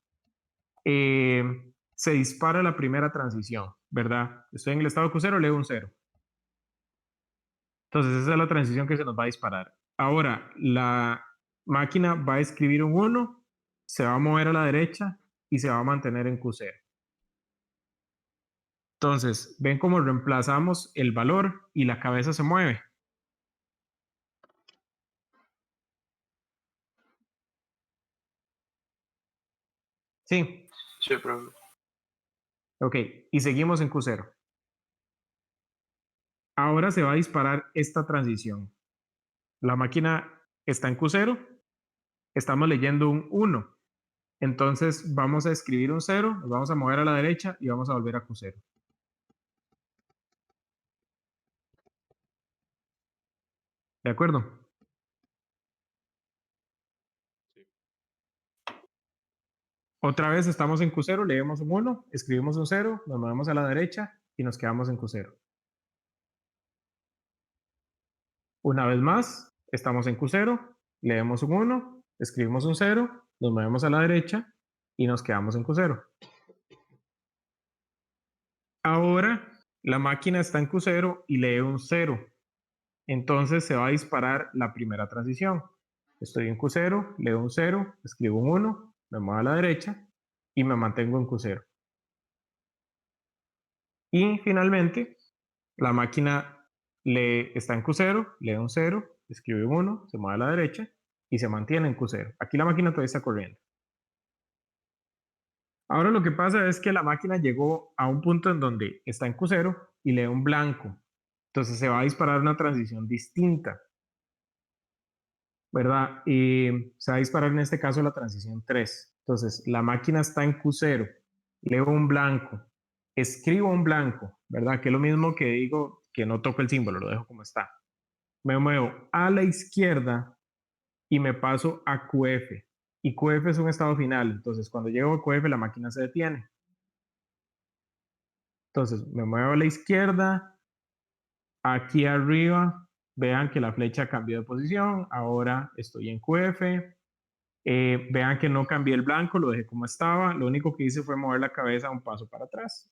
Se dispara la primera transición, ¿verdad? Estoy en el estado Q0, leo un 0. Entonces esa es la transición que se nos va a disparar. Ahora, la máquina va a escribir un 1, se va a mover a la derecha y se va a mantener en Q0. Entonces, ven cómo reemplazamos el valor y la cabeza se mueve. Sí, Sí, profe. ok, y seguimos en Q0. Ahora se va a disparar esta transición. La máquina está en Q0, estamos leyendo un 1. Entonces vamos a escribir un 0, nos vamos a mover a la derecha y vamos a volver a Q0. ¿De acuerdo? Sí. Otra vez estamos en Q0, leemos un 1, escribimos un 0, nos movemos a la derecha y nos quedamos en Q0. Una vez más, estamos en Q0, leemos un 1, escribimos un 0, nos movemos a la derecha y nos quedamos en Q0. Ahora la máquina está en Q0 y lee un 0. Entonces se va a disparar la primera transición. Estoy en Q0, leo un 0, escribo un 1, me muevo a la derecha y me mantengo en Q0. Y finalmente, la máquina está en Q0, lee un 0, escribe un 1, se mueve a la derecha y se mantiene en Q0. Aquí la máquina todavía está corriendo. Ahora lo que pasa es que la máquina llegó a un punto en donde está en Q0 y lee un blanco. Entonces se va a disparar una transición distinta, ¿verdad? Y se va a disparar en este caso la transición 3. Entonces la máquina está en Q0, leo un blanco, escribo un blanco, ¿verdad? Que es lo mismo que digo que no toco el símbolo, lo dejo como está. Me muevo a la izquierda y me paso a QF. Y QF es un estado final, entonces cuando llego a QF la máquina se detiene. Entonces me muevo a la izquierda, aquí arriba, vean que la flecha cambió de posición, ahora estoy en QF. Vean que no cambié el blanco, lo dejé como estaba, lo único que hice fue mover la cabeza un paso para atrás.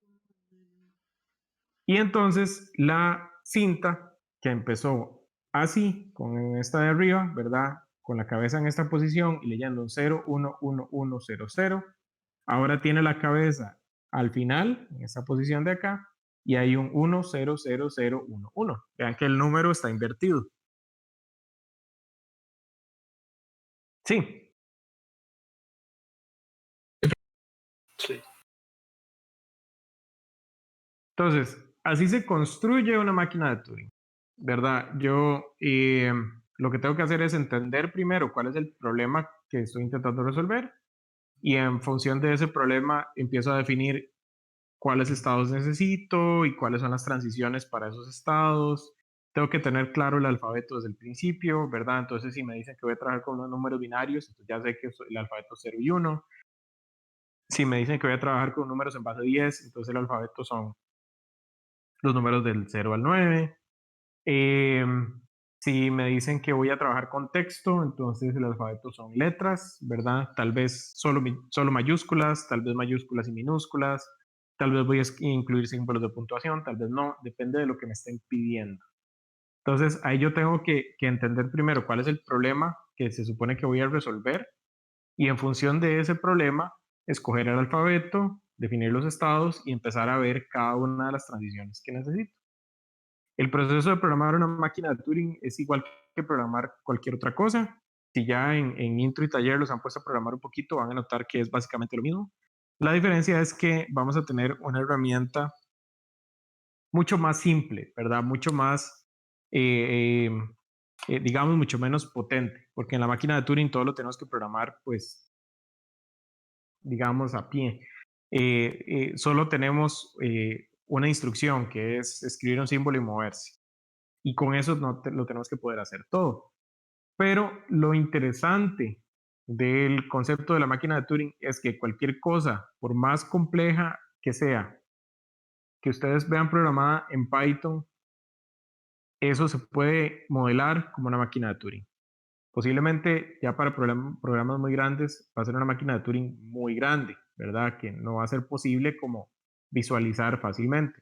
Y entonces la cinta que empezó así, con esta de arriba, ¿verdad? con la cabeza en esta posición y leyendo un 0, 1, 1, 1, 0, 0. Ahora tiene la cabeza al final, en esta posición de acá, y hay un 1, 0, 0, 0, 1, 1. Vean que el número está invertido. Sí. Sí. Entonces, así se construye una máquina de Turing, ¿verdad? Yo lo que tengo que hacer es entender primero cuál es el problema que estoy intentando resolver y en función de ese problema empiezo a definir cuáles estados necesito y cuáles son las transiciones para esos estados. Tengo que tener claro el alfabeto desde el principio, ¿verdad? Entonces, si me dicen que voy a trabajar con unos números binarios, entonces ya sé que el alfabeto es 0 y 1. Si me dicen que voy a trabajar con números en base 10, entonces el alfabeto son los números del 0 al 9. Si me dicen que voy a trabajar con texto, entonces el alfabeto son letras, ¿verdad? Tal vez solo mayúsculas, tal vez mayúsculas y minúsculas, tal vez voy a incluir símbolos de puntuación, tal vez no, depende de lo que me estén pidiendo. Entonces ahí yo tengo que entender primero cuál es el problema que se supone que voy a resolver y en función de ese problema, escoger el alfabeto, definir los estados y empezar a ver cada una de las transiciones que necesito. El proceso de programar una máquina de Turing es igual que programar cualquier otra cosa. Si ya en intro y taller los han puesto a programar un poquito, van a notar que es básicamente lo mismo. La diferencia es que vamos a tener una herramienta mucho más simple, ¿verdad? Mucho más, digamos, mucho menos potente, porque en la máquina de Turing todo lo tenemos que programar, pues, digamos, a pie. Solo tenemos una instrucción que es escribir un símbolo y moverse. Y con eso no lo tenemos que poder hacer todo. Pero lo interesante del concepto de la máquina de Turing es que cualquier cosa, por más compleja que sea, que ustedes vean programada en Python, eso se puede modelar como una máquina de Turing. Posiblemente ya para programas muy grandes va a ser una máquina de Turing muy grande, ¿verdad? Que no va a ser posible como visualizar fácilmente.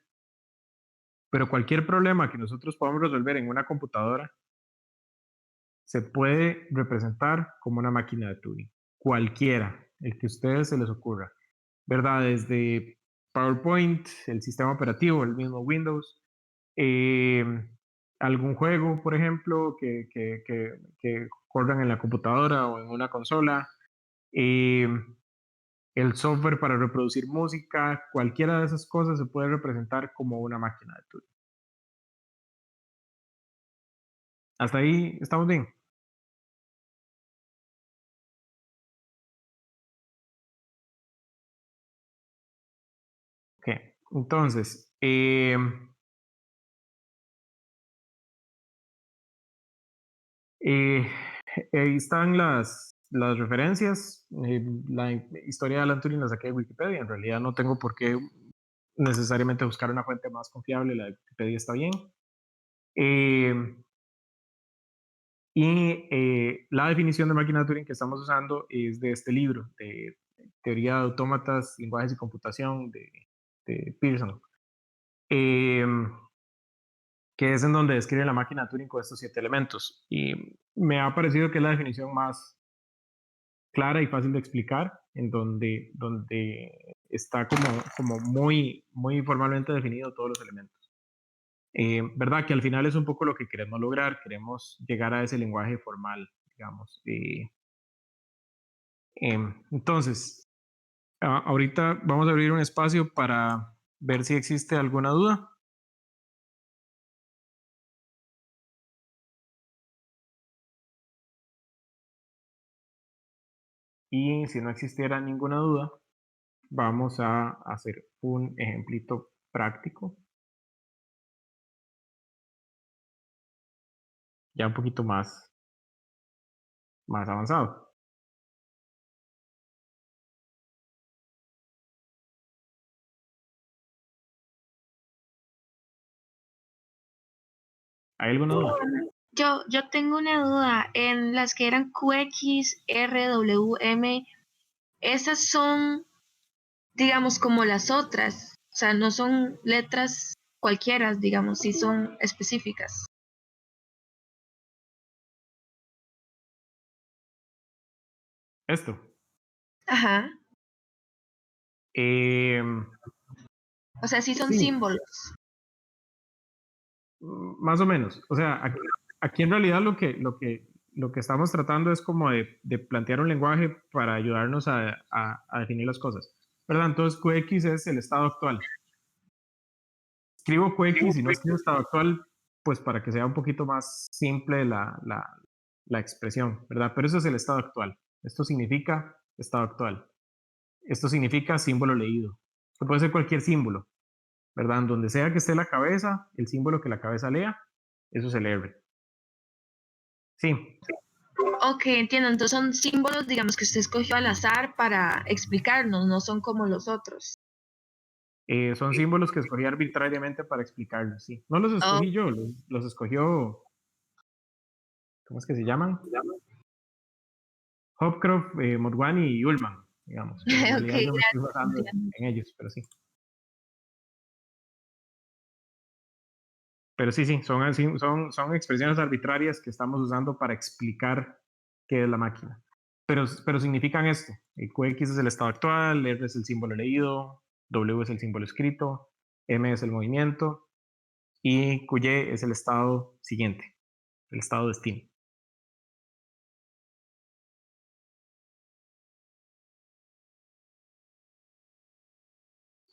Pero cualquier problema que nosotros podamos resolver en una computadora se puede representar como una máquina de Turing. Cualquiera, el que a ustedes se les ocurra, ¿verdad? Desde PowerPoint, el sistema operativo, el mismo Windows, eh, algún juego, por ejemplo, que corran en la computadora o en una consola, eh, el software para reproducir música, cualquiera de esas cosas se puede representar como una máquina de Turing. Hasta ahí estamos bien. Ok, entonces, ahí están las referencias. La historia de Alan Turing la saqué de Wikipedia. En realidad no tengo por qué necesariamente buscar una fuente más confiable. La de Wikipedia está bien. Eh, la definición de máquina de Turing que estamos usando es de este libro, de Teoría de Autómatas, Lenguajes y Computación, de Pearson. Que es en donde describe la máquina de Turing con estos 7 elementos. Y me ha parecido que es la definición más clara y fácil de explicar, en donde está como muy formalmente definido todos los elementos. ¿Verdad? Que al final es un poco lo que queremos lograr, queremos llegar a ese lenguaje formal, digamos. Entonces, ahorita vamos a abrir un espacio para ver si existe alguna duda. Y si no existiera ninguna duda, vamos a hacer un ejemplito práctico, ya un poquito más avanzado. ¿Hay alguna duda? Yo tengo una duda. En las que eran QX, RWM, esas son, digamos, como las otras. O sea, no son letras cualquiera, digamos, si son específicas. Esto. Ajá. Eh, O sea, sí son sí, símbolos. más o menos. O sea, aquí en realidad lo que estamos tratando es como de plantear un lenguaje para ayudarnos a definir las cosas, ¿verdad? Entonces, QX es el estado actual. Escribo QX y no escribo estado actual, pues para que sea un poquito más simple la expresión, ¿verdad? Pero eso es el estado actual. Esto significa estado actual. Esto significa símbolo leído. Esto puede ser cualquier símbolo, ¿verdad? Donde sea que esté la cabeza, el símbolo que la cabeza lea, eso es el R. Sí, Ok, entiendo. Entonces son símbolos, digamos, que usted escogió al azar para explicarnos, no son como los otros. son símbolos que escogí arbitrariamente para explicarlos, sí. No los Oh, escogí yo, los escogió, ¿cómo es que se llaman? Hopcroft, Motwani y Ullman, digamos. Pero en ok, realidad yo me estoy gracias. basando Entiendo. en ellos, pero sí. Pero sí, sí, son, son expresiones arbitrarias que estamos usando para explicar qué es la máquina. Pero significan esto. QX es el estado actual, R es el símbolo leído, W es el símbolo escrito, M es el movimiento y QY es el estado siguiente, el estado destino.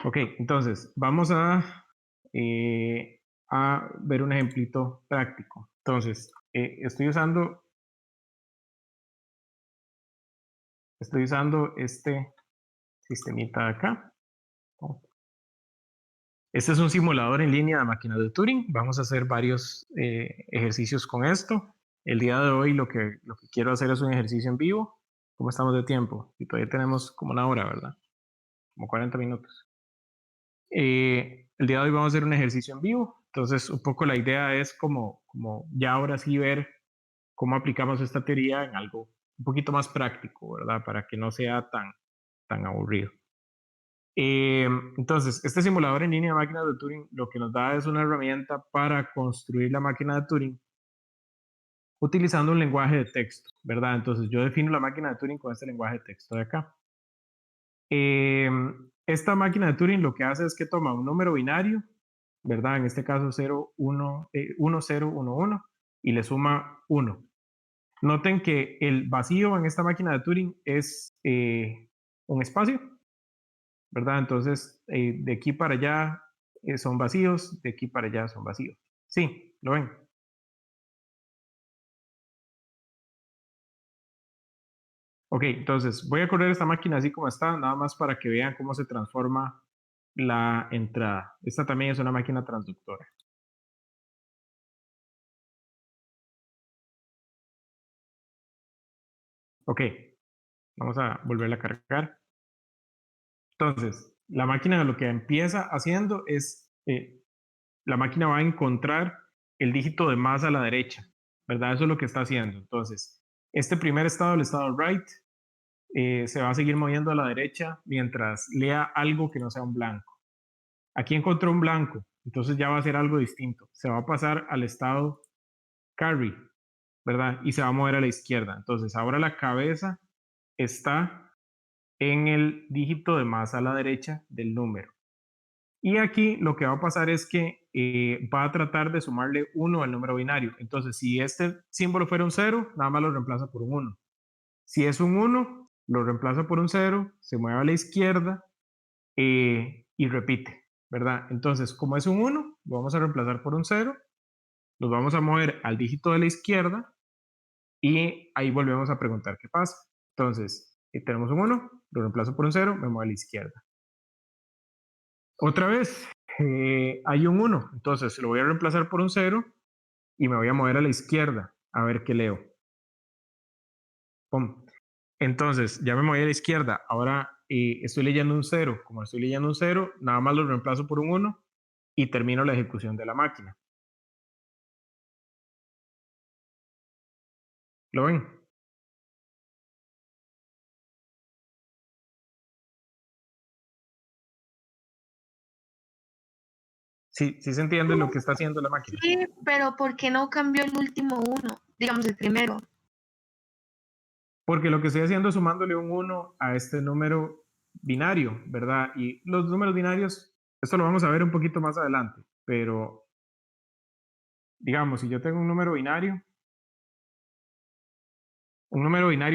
Ok, entonces vamos a ver un ejemplito práctico. Entonces, estoy usando este sistemita de acá. Este es un simulador en línea de máquinas de Turing. Vamos a hacer varios ejercicios con esto. El día de hoy lo que quiero hacer es un ejercicio en vivo. ¿Cómo estamos de tiempo? Y todavía tenemos como una hora, ¿verdad? Como 40 minutos. El día de hoy vamos a hacer un ejercicio en vivo. Entonces, un poco la idea es como ya ahora sí ver cómo aplicamos esta teoría en algo un poquito más práctico, ¿verdad? Para que no sea tan aburrido. Entonces, este simulador en línea de máquinas de Turing lo que nos da es una herramienta para construir la máquina de Turing utilizando un lenguaje de texto, ¿verdad? Entonces, yo defino la máquina de Turing con este lenguaje de texto de acá. Esta máquina de Turing lo que hace es que toma un número binario, ¿verdad? En este caso 0, 1, 1, 0, 1, 1, y le suma 1. Noten que el vacío en esta máquina de Turing es un espacio, ¿verdad? Entonces, de aquí para allá son vacíos, de aquí para allá son vacíos. Sí, ¿lo ven? Ok, entonces voy a correr esta máquina así como está, nada más para que vean cómo se transforma la entrada. Esta también es una máquina transductora. Ok, vamos a volverla a cargar. Entonces, la máquina lo que empieza haciendo es, la máquina va a encontrar el dígito de más a la derecha, ¿verdad? Eso es lo que está haciendo. Entonces, este primer estado, el estado right, se va a seguir moviendo a la derecha mientras lea algo que no sea un blanco. Aquí encontró un blanco, entonces ya va a ser algo distinto. Se va a pasar al estado carry, ¿verdad? Y se va a mover a la izquierda. Entonces, ahora la cabeza está en el dígito de más a la derecha del número. Y aquí lo que va a pasar es que va a tratar de sumarle 1 al número binario. Entonces, si este símbolo fuera un 0, nada más lo reemplaza por un 1. Si es un 1, lo reemplaza por un 0, se mueve a la izquierda y repite, ¿verdad? Entonces, como es un 1, lo vamos a reemplazar por un 0, nos vamos a mover al dígito de la izquierda y ahí volvemos a preguntar qué pasa. Entonces, tenemos un 1, lo reemplazo por un 0, me muevo a la izquierda. Otra vez, hay un 1, entonces lo voy a reemplazar por un 0 y me voy a mover a la izquierda a ver qué leo. Pum. Entonces, ya me moví a la izquierda, ahora estoy leyendo un 0. Como estoy leyendo un 0, nada más lo reemplazo por un 1 y termino la ejecución de la máquina. ¿Lo ven? Sí, sí se entiende lo que está haciendo la máquina. Sí, pero ¿por qué no cambió el último uno? Digamos el primero. Porque lo que estoy haciendo es sumándole un 1 a este número binario, ¿verdad? Y los números binarios, esto lo vamos a ver un poquito más adelante, pero digamos, si yo tengo un número binario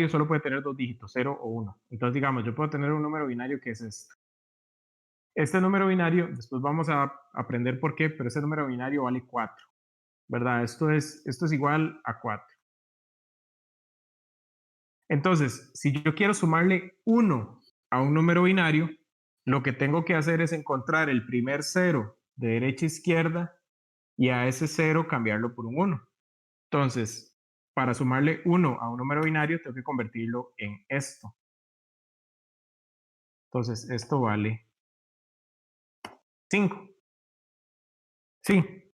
solo puede tener dos dígitos, 0 o 1. Entonces, digamos, yo puedo tener un número binario que es este. Este número binario, después vamos a aprender por qué, pero ese número binario vale 4, ¿verdad? Esto es igual a 4. Entonces, si yo quiero sumarle 1 a un número binario, lo que tengo que hacer es encontrar el primer 0 de derecha a izquierda y a ese 0 cambiarlo por un 1. Entonces, para sumarle 1 a un número binario, tengo que convertirlo en esto. Entonces, esto vale 5. Sí.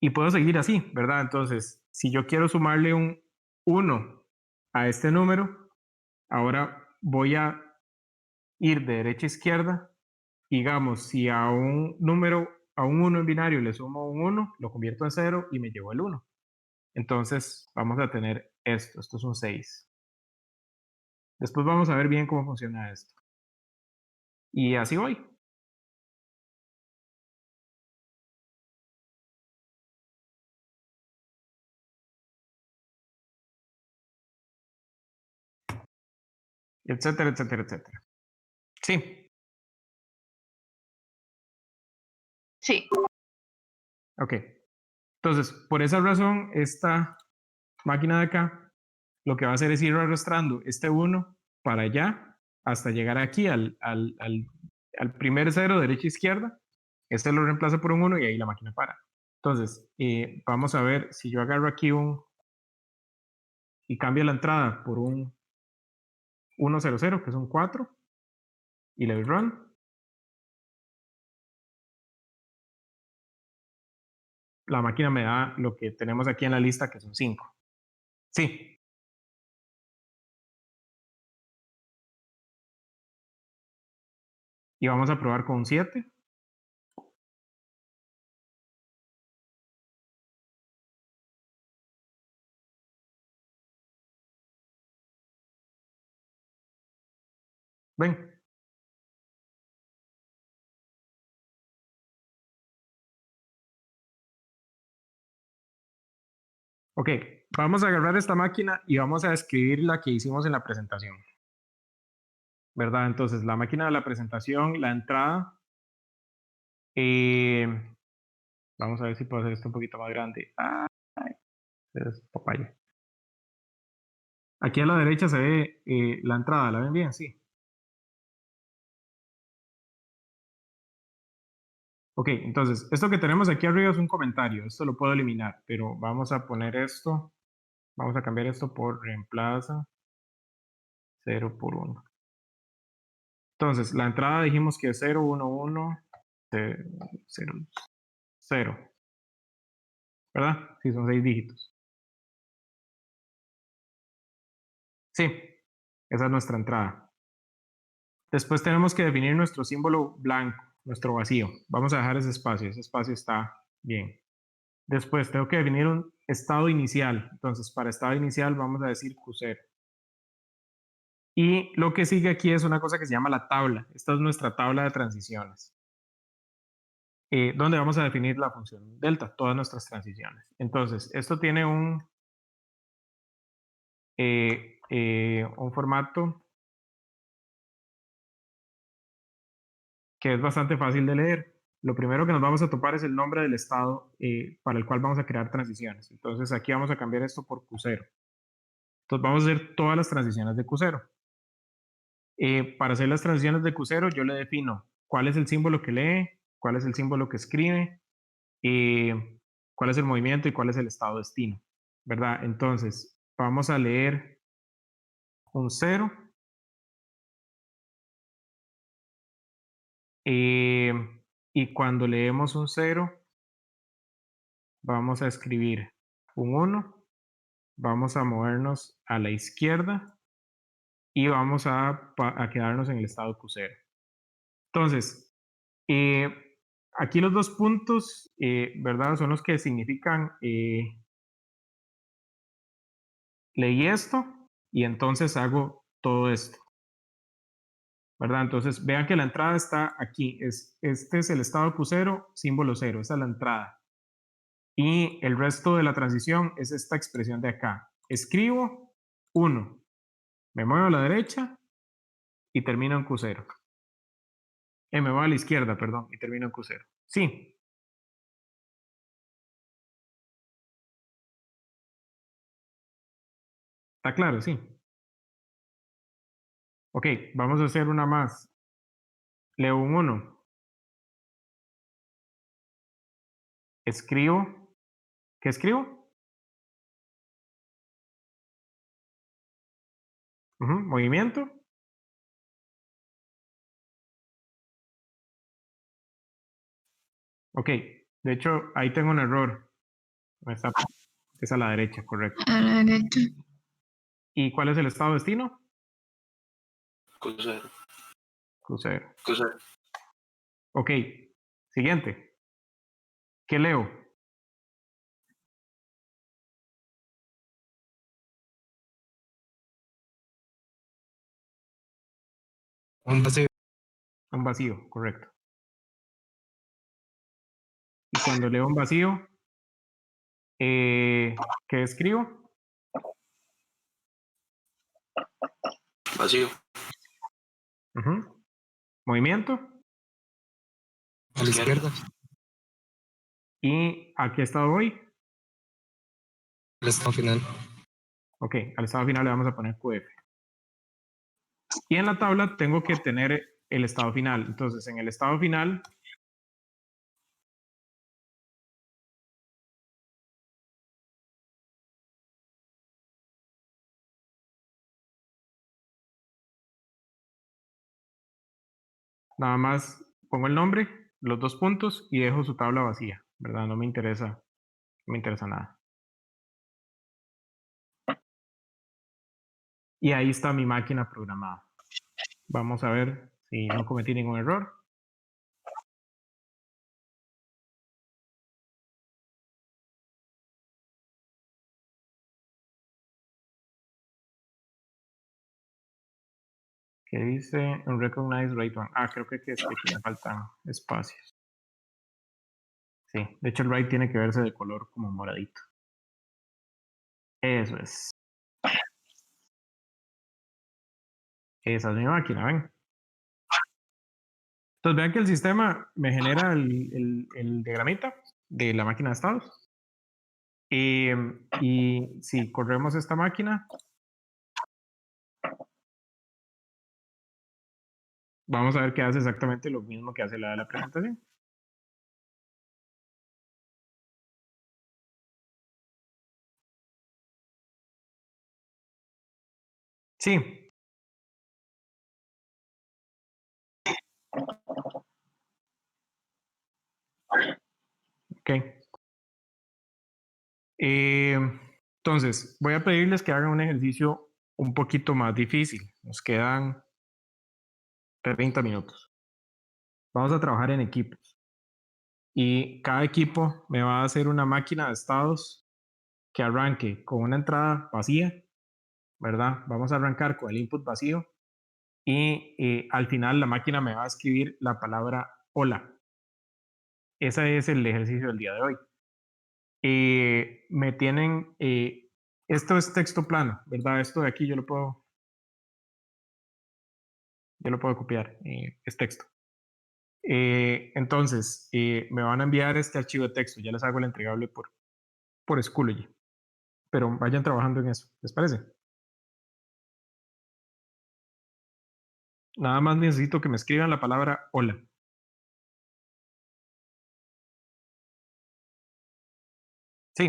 Y puedo seguir así, ¿verdad? Entonces, si yo quiero sumarle un 1 a este número, ahora voy a ir de derecha a izquierda. Digamos, si a un número, a un 1 en binario le sumo un 1, lo convierto en 0 y me llevo el 1. Entonces, vamos a tener esto. Esto es un 6. Después vamos a ver bien cómo funciona esto. Y así voy. Etcétera, etcétera, etcétera. Sí. Sí. Ok. Entonces, por esa razón, esta máquina de acá, lo que va a hacer es ir arrastrando este 1 para allá hasta llegar aquí al primer 0 derecha a izquierda. Este lo reemplaza por un 1 y ahí la máquina para. Entonces, vamos a ver si yo agarro aquí y cambio la entrada por un 100, que es un 4, y le doy run. La máquina me da lo que tenemos aquí en la lista, que es un 5. Sí. Y vamos a probar con un 7. Ven. Ok, vamos a agarrar esta máquina y vamos a escribir la que hicimos en la presentación. ¿Verdad? Entonces, la máquina de la presentación, la entrada. Vamos a ver si puedo hacer esto un poquito más grande. Ay, es papaya. Aquí a la derecha se ve la entrada, ¿la ven bien? Sí. Ok, entonces, esto que tenemos aquí arriba es un comentario. Esto lo puedo eliminar, pero vamos a poner esto. Vamos a cambiar esto por reemplaza 0 por 1. Entonces, la entrada dijimos que es 0, 1, 1, 0, 0. ¿Verdad? Sí, son 6 dígitos. Sí, esa es nuestra entrada. Después tenemos que definir nuestro símbolo blanco, nuestro vacío. Vamos a dejar ese espacio está bien. Después tengo que definir un estado inicial. Entonces, para estado inicial vamos a decir Q0. Y lo que sigue aquí es una cosa que se llama la tabla. Esta es nuestra tabla de transiciones, donde vamos a definir la función delta, todas nuestras transiciones. Entonces, esto tiene un formato que es bastante fácil de leer. Lo primero que nos vamos a topar es el nombre del estado para el cual vamos a crear transiciones. Entonces, aquí vamos a cambiar esto por Q0. Entonces, vamos a hacer todas las transiciones de Q0. Para hacer las transiciones de Q0, yo le defino cuál es el símbolo que lee, cuál es el símbolo que escribe, cuál es el movimiento y cuál es el estado destino, ¿verdad? Entonces, vamos a leer un 0. Y cuando leemos un 0, vamos a escribir un 1, vamos a movernos a la izquierda y vamos a quedarnos en el estado Q0. Entonces, aquí los dos puntos, ¿verdad? Son los que significan leí esto y entonces hago todo esto, ¿verdad? Entonces vean que la entrada está aquí. Este es el estado Q0, símbolo 0. Esa es la entrada. Y el resto de la transición es esta expresión de acá. Escribo 1, me muevo a la derecha y termino en Q0. Me voy a la izquierda, perdón, y termino en Q0. Sí. ¿Está claro? Sí. Ok, vamos a hacer una más. Leo un 1. Escribo. ¿Qué escribo? Movimiento. Ok, de hecho, ahí tengo un error. Es a la derecha, correcto. A la derecha. ¿Y cuál es el estado destino? Q0. Crucero. Q0. Ok, siguiente. ¿Qué leo? Un vacío. Un vacío, correcto. Y cuando leo un vacío, ¿qué escribo? Vacío. Movimiento. A la izquierda. ¿Y a qué estado voy? El estado final. Ok, al estado final le vamos a poner QF. Y en la tabla tengo que tener el estado final. Entonces, en el estado final, nada más pongo el nombre, los 2 puntos y dejo su tabla vacía, ¿verdad? No me interesa nada. Y ahí está mi máquina programada. Vamos a ver si no cometí ningún error. Que dice un recognize write one. Creo que es que aquí me faltan espacios. Sí, de hecho el write tiene que verse de color como moradito. Eso es. Esa es mi máquina, ven. Entonces vean que el sistema me genera el diagramita de la máquina de estados. Y si corremos esta máquina, vamos a ver que hace exactamente lo mismo que hace la de la presentación. Sí. Ok. Entonces, voy a pedirles que hagan un ejercicio un poquito más difícil. Nos quedan 30 minutos. Vamos a trabajar en equipos. Y cada equipo me va a hacer una máquina de estados que arranque con una entrada vacía, ¿verdad? Vamos a arrancar con el input vacío y al final la máquina me va a escribir la palabra hola. Ese es el ejercicio del día de hoy. Me tienen, esto es texto plano, ¿verdad? Esto de aquí yo lo puedo copiar, es texto. Entonces, me van a enviar este archivo de texto, ya les hago el entregable por Schoology, pero vayan trabajando en eso, ¿les parece? Nada más necesito que me escriban la palabra hola. Sí.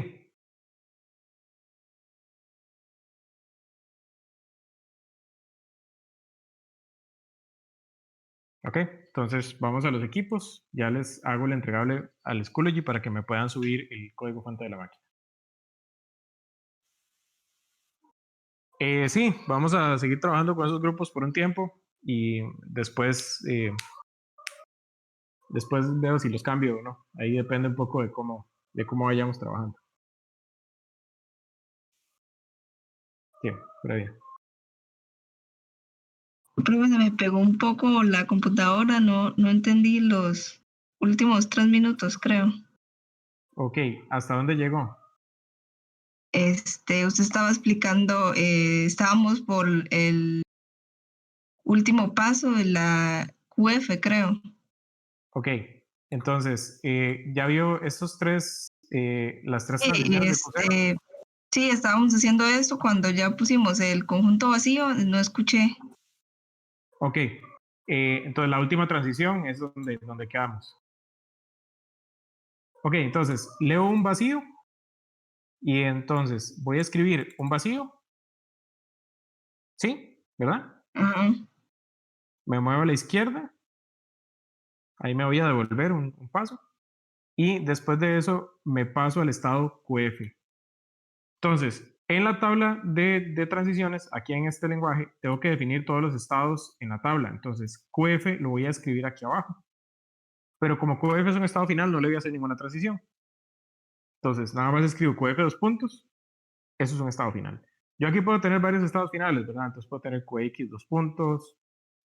Ok, entonces vamos a los equipos. Ya les hago el entregable al Schoology para que me puedan subir el código fuente de la máquina. Sí, vamos a seguir trabajando con esos grupos por un tiempo y después, después veo si los cambio o no. Ahí depende un poco de cómo vayamos trabajando. Sí, previa. Profe, se me pegó un poco la computadora, no entendí los últimos 3 minutos, creo. Ok, ¿hasta dónde llegó? Usted estaba explicando, estábamos por el último paso de la QF, creo. Ok, entonces, ¿ya vio estos tres, las tres transiciones de crucero? Sí, estábamos haciendo esto cuando ya pusimos el conjunto vacío, no escuché. Ok, entonces la última transición es donde quedamos. Ok, entonces leo un vacío y entonces voy a escribir un vacío. ¿Sí? ¿Verdad? Ajá. Me muevo a la izquierda. Ahí me voy a devolver un paso. Y después de eso me paso al estado QF. Entonces, en la tabla de transiciones, aquí en este lenguaje, tengo que definir todos los estados en la tabla. Entonces, QF lo voy a escribir aquí abajo. Pero como QF es un estado final, no le voy a hacer ninguna transición. Entonces, nada más escribo QF dos puntos. Eso es un estado final. Yo aquí puedo tener varios estados finales, ¿verdad? Entonces puedo tener QX dos puntos,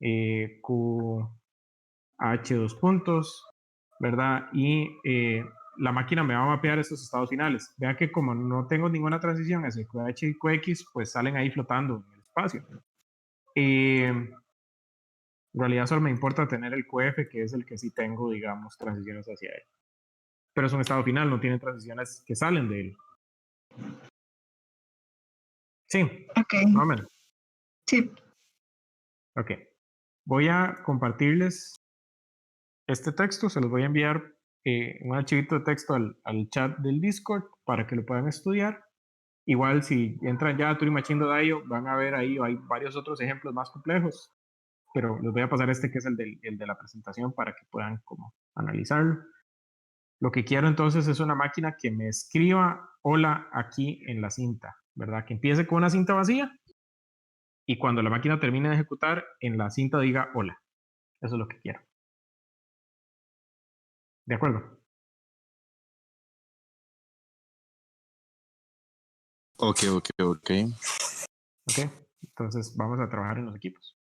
QH dos puntos, ¿verdad? Y la máquina me va a mapear estos estados finales. Vean que como no tengo ninguna transición hacia QH y QX, pues salen ahí flotando en el espacio. En realidad solo me importa tener el QF, que es el que sí tengo, digamos, transiciones hacia él. Pero es un estado final, no tiene transiciones que salen de él. Sí, Ok, más o menos. sí. Ok. Voy a compartirles este texto, se los voy a enviar un archivito de texto al chat del Discord para que lo puedan estudiar. Igual si entran ya a turimachine.io van a ver ahí, hay varios otros ejemplos más complejos, pero les voy a pasar este que es el de la presentación para que puedan como analizarlo. Lo que quiero entonces es una máquina que me escriba hola aquí en la cinta, ¿verdad? Que empiece con una cinta vacía y cuando la máquina termine de ejecutar, en la cinta diga hola. Eso es lo que quiero. ¿De acuerdo? Ok. Ok, entonces vamos a trabajar en los equipos.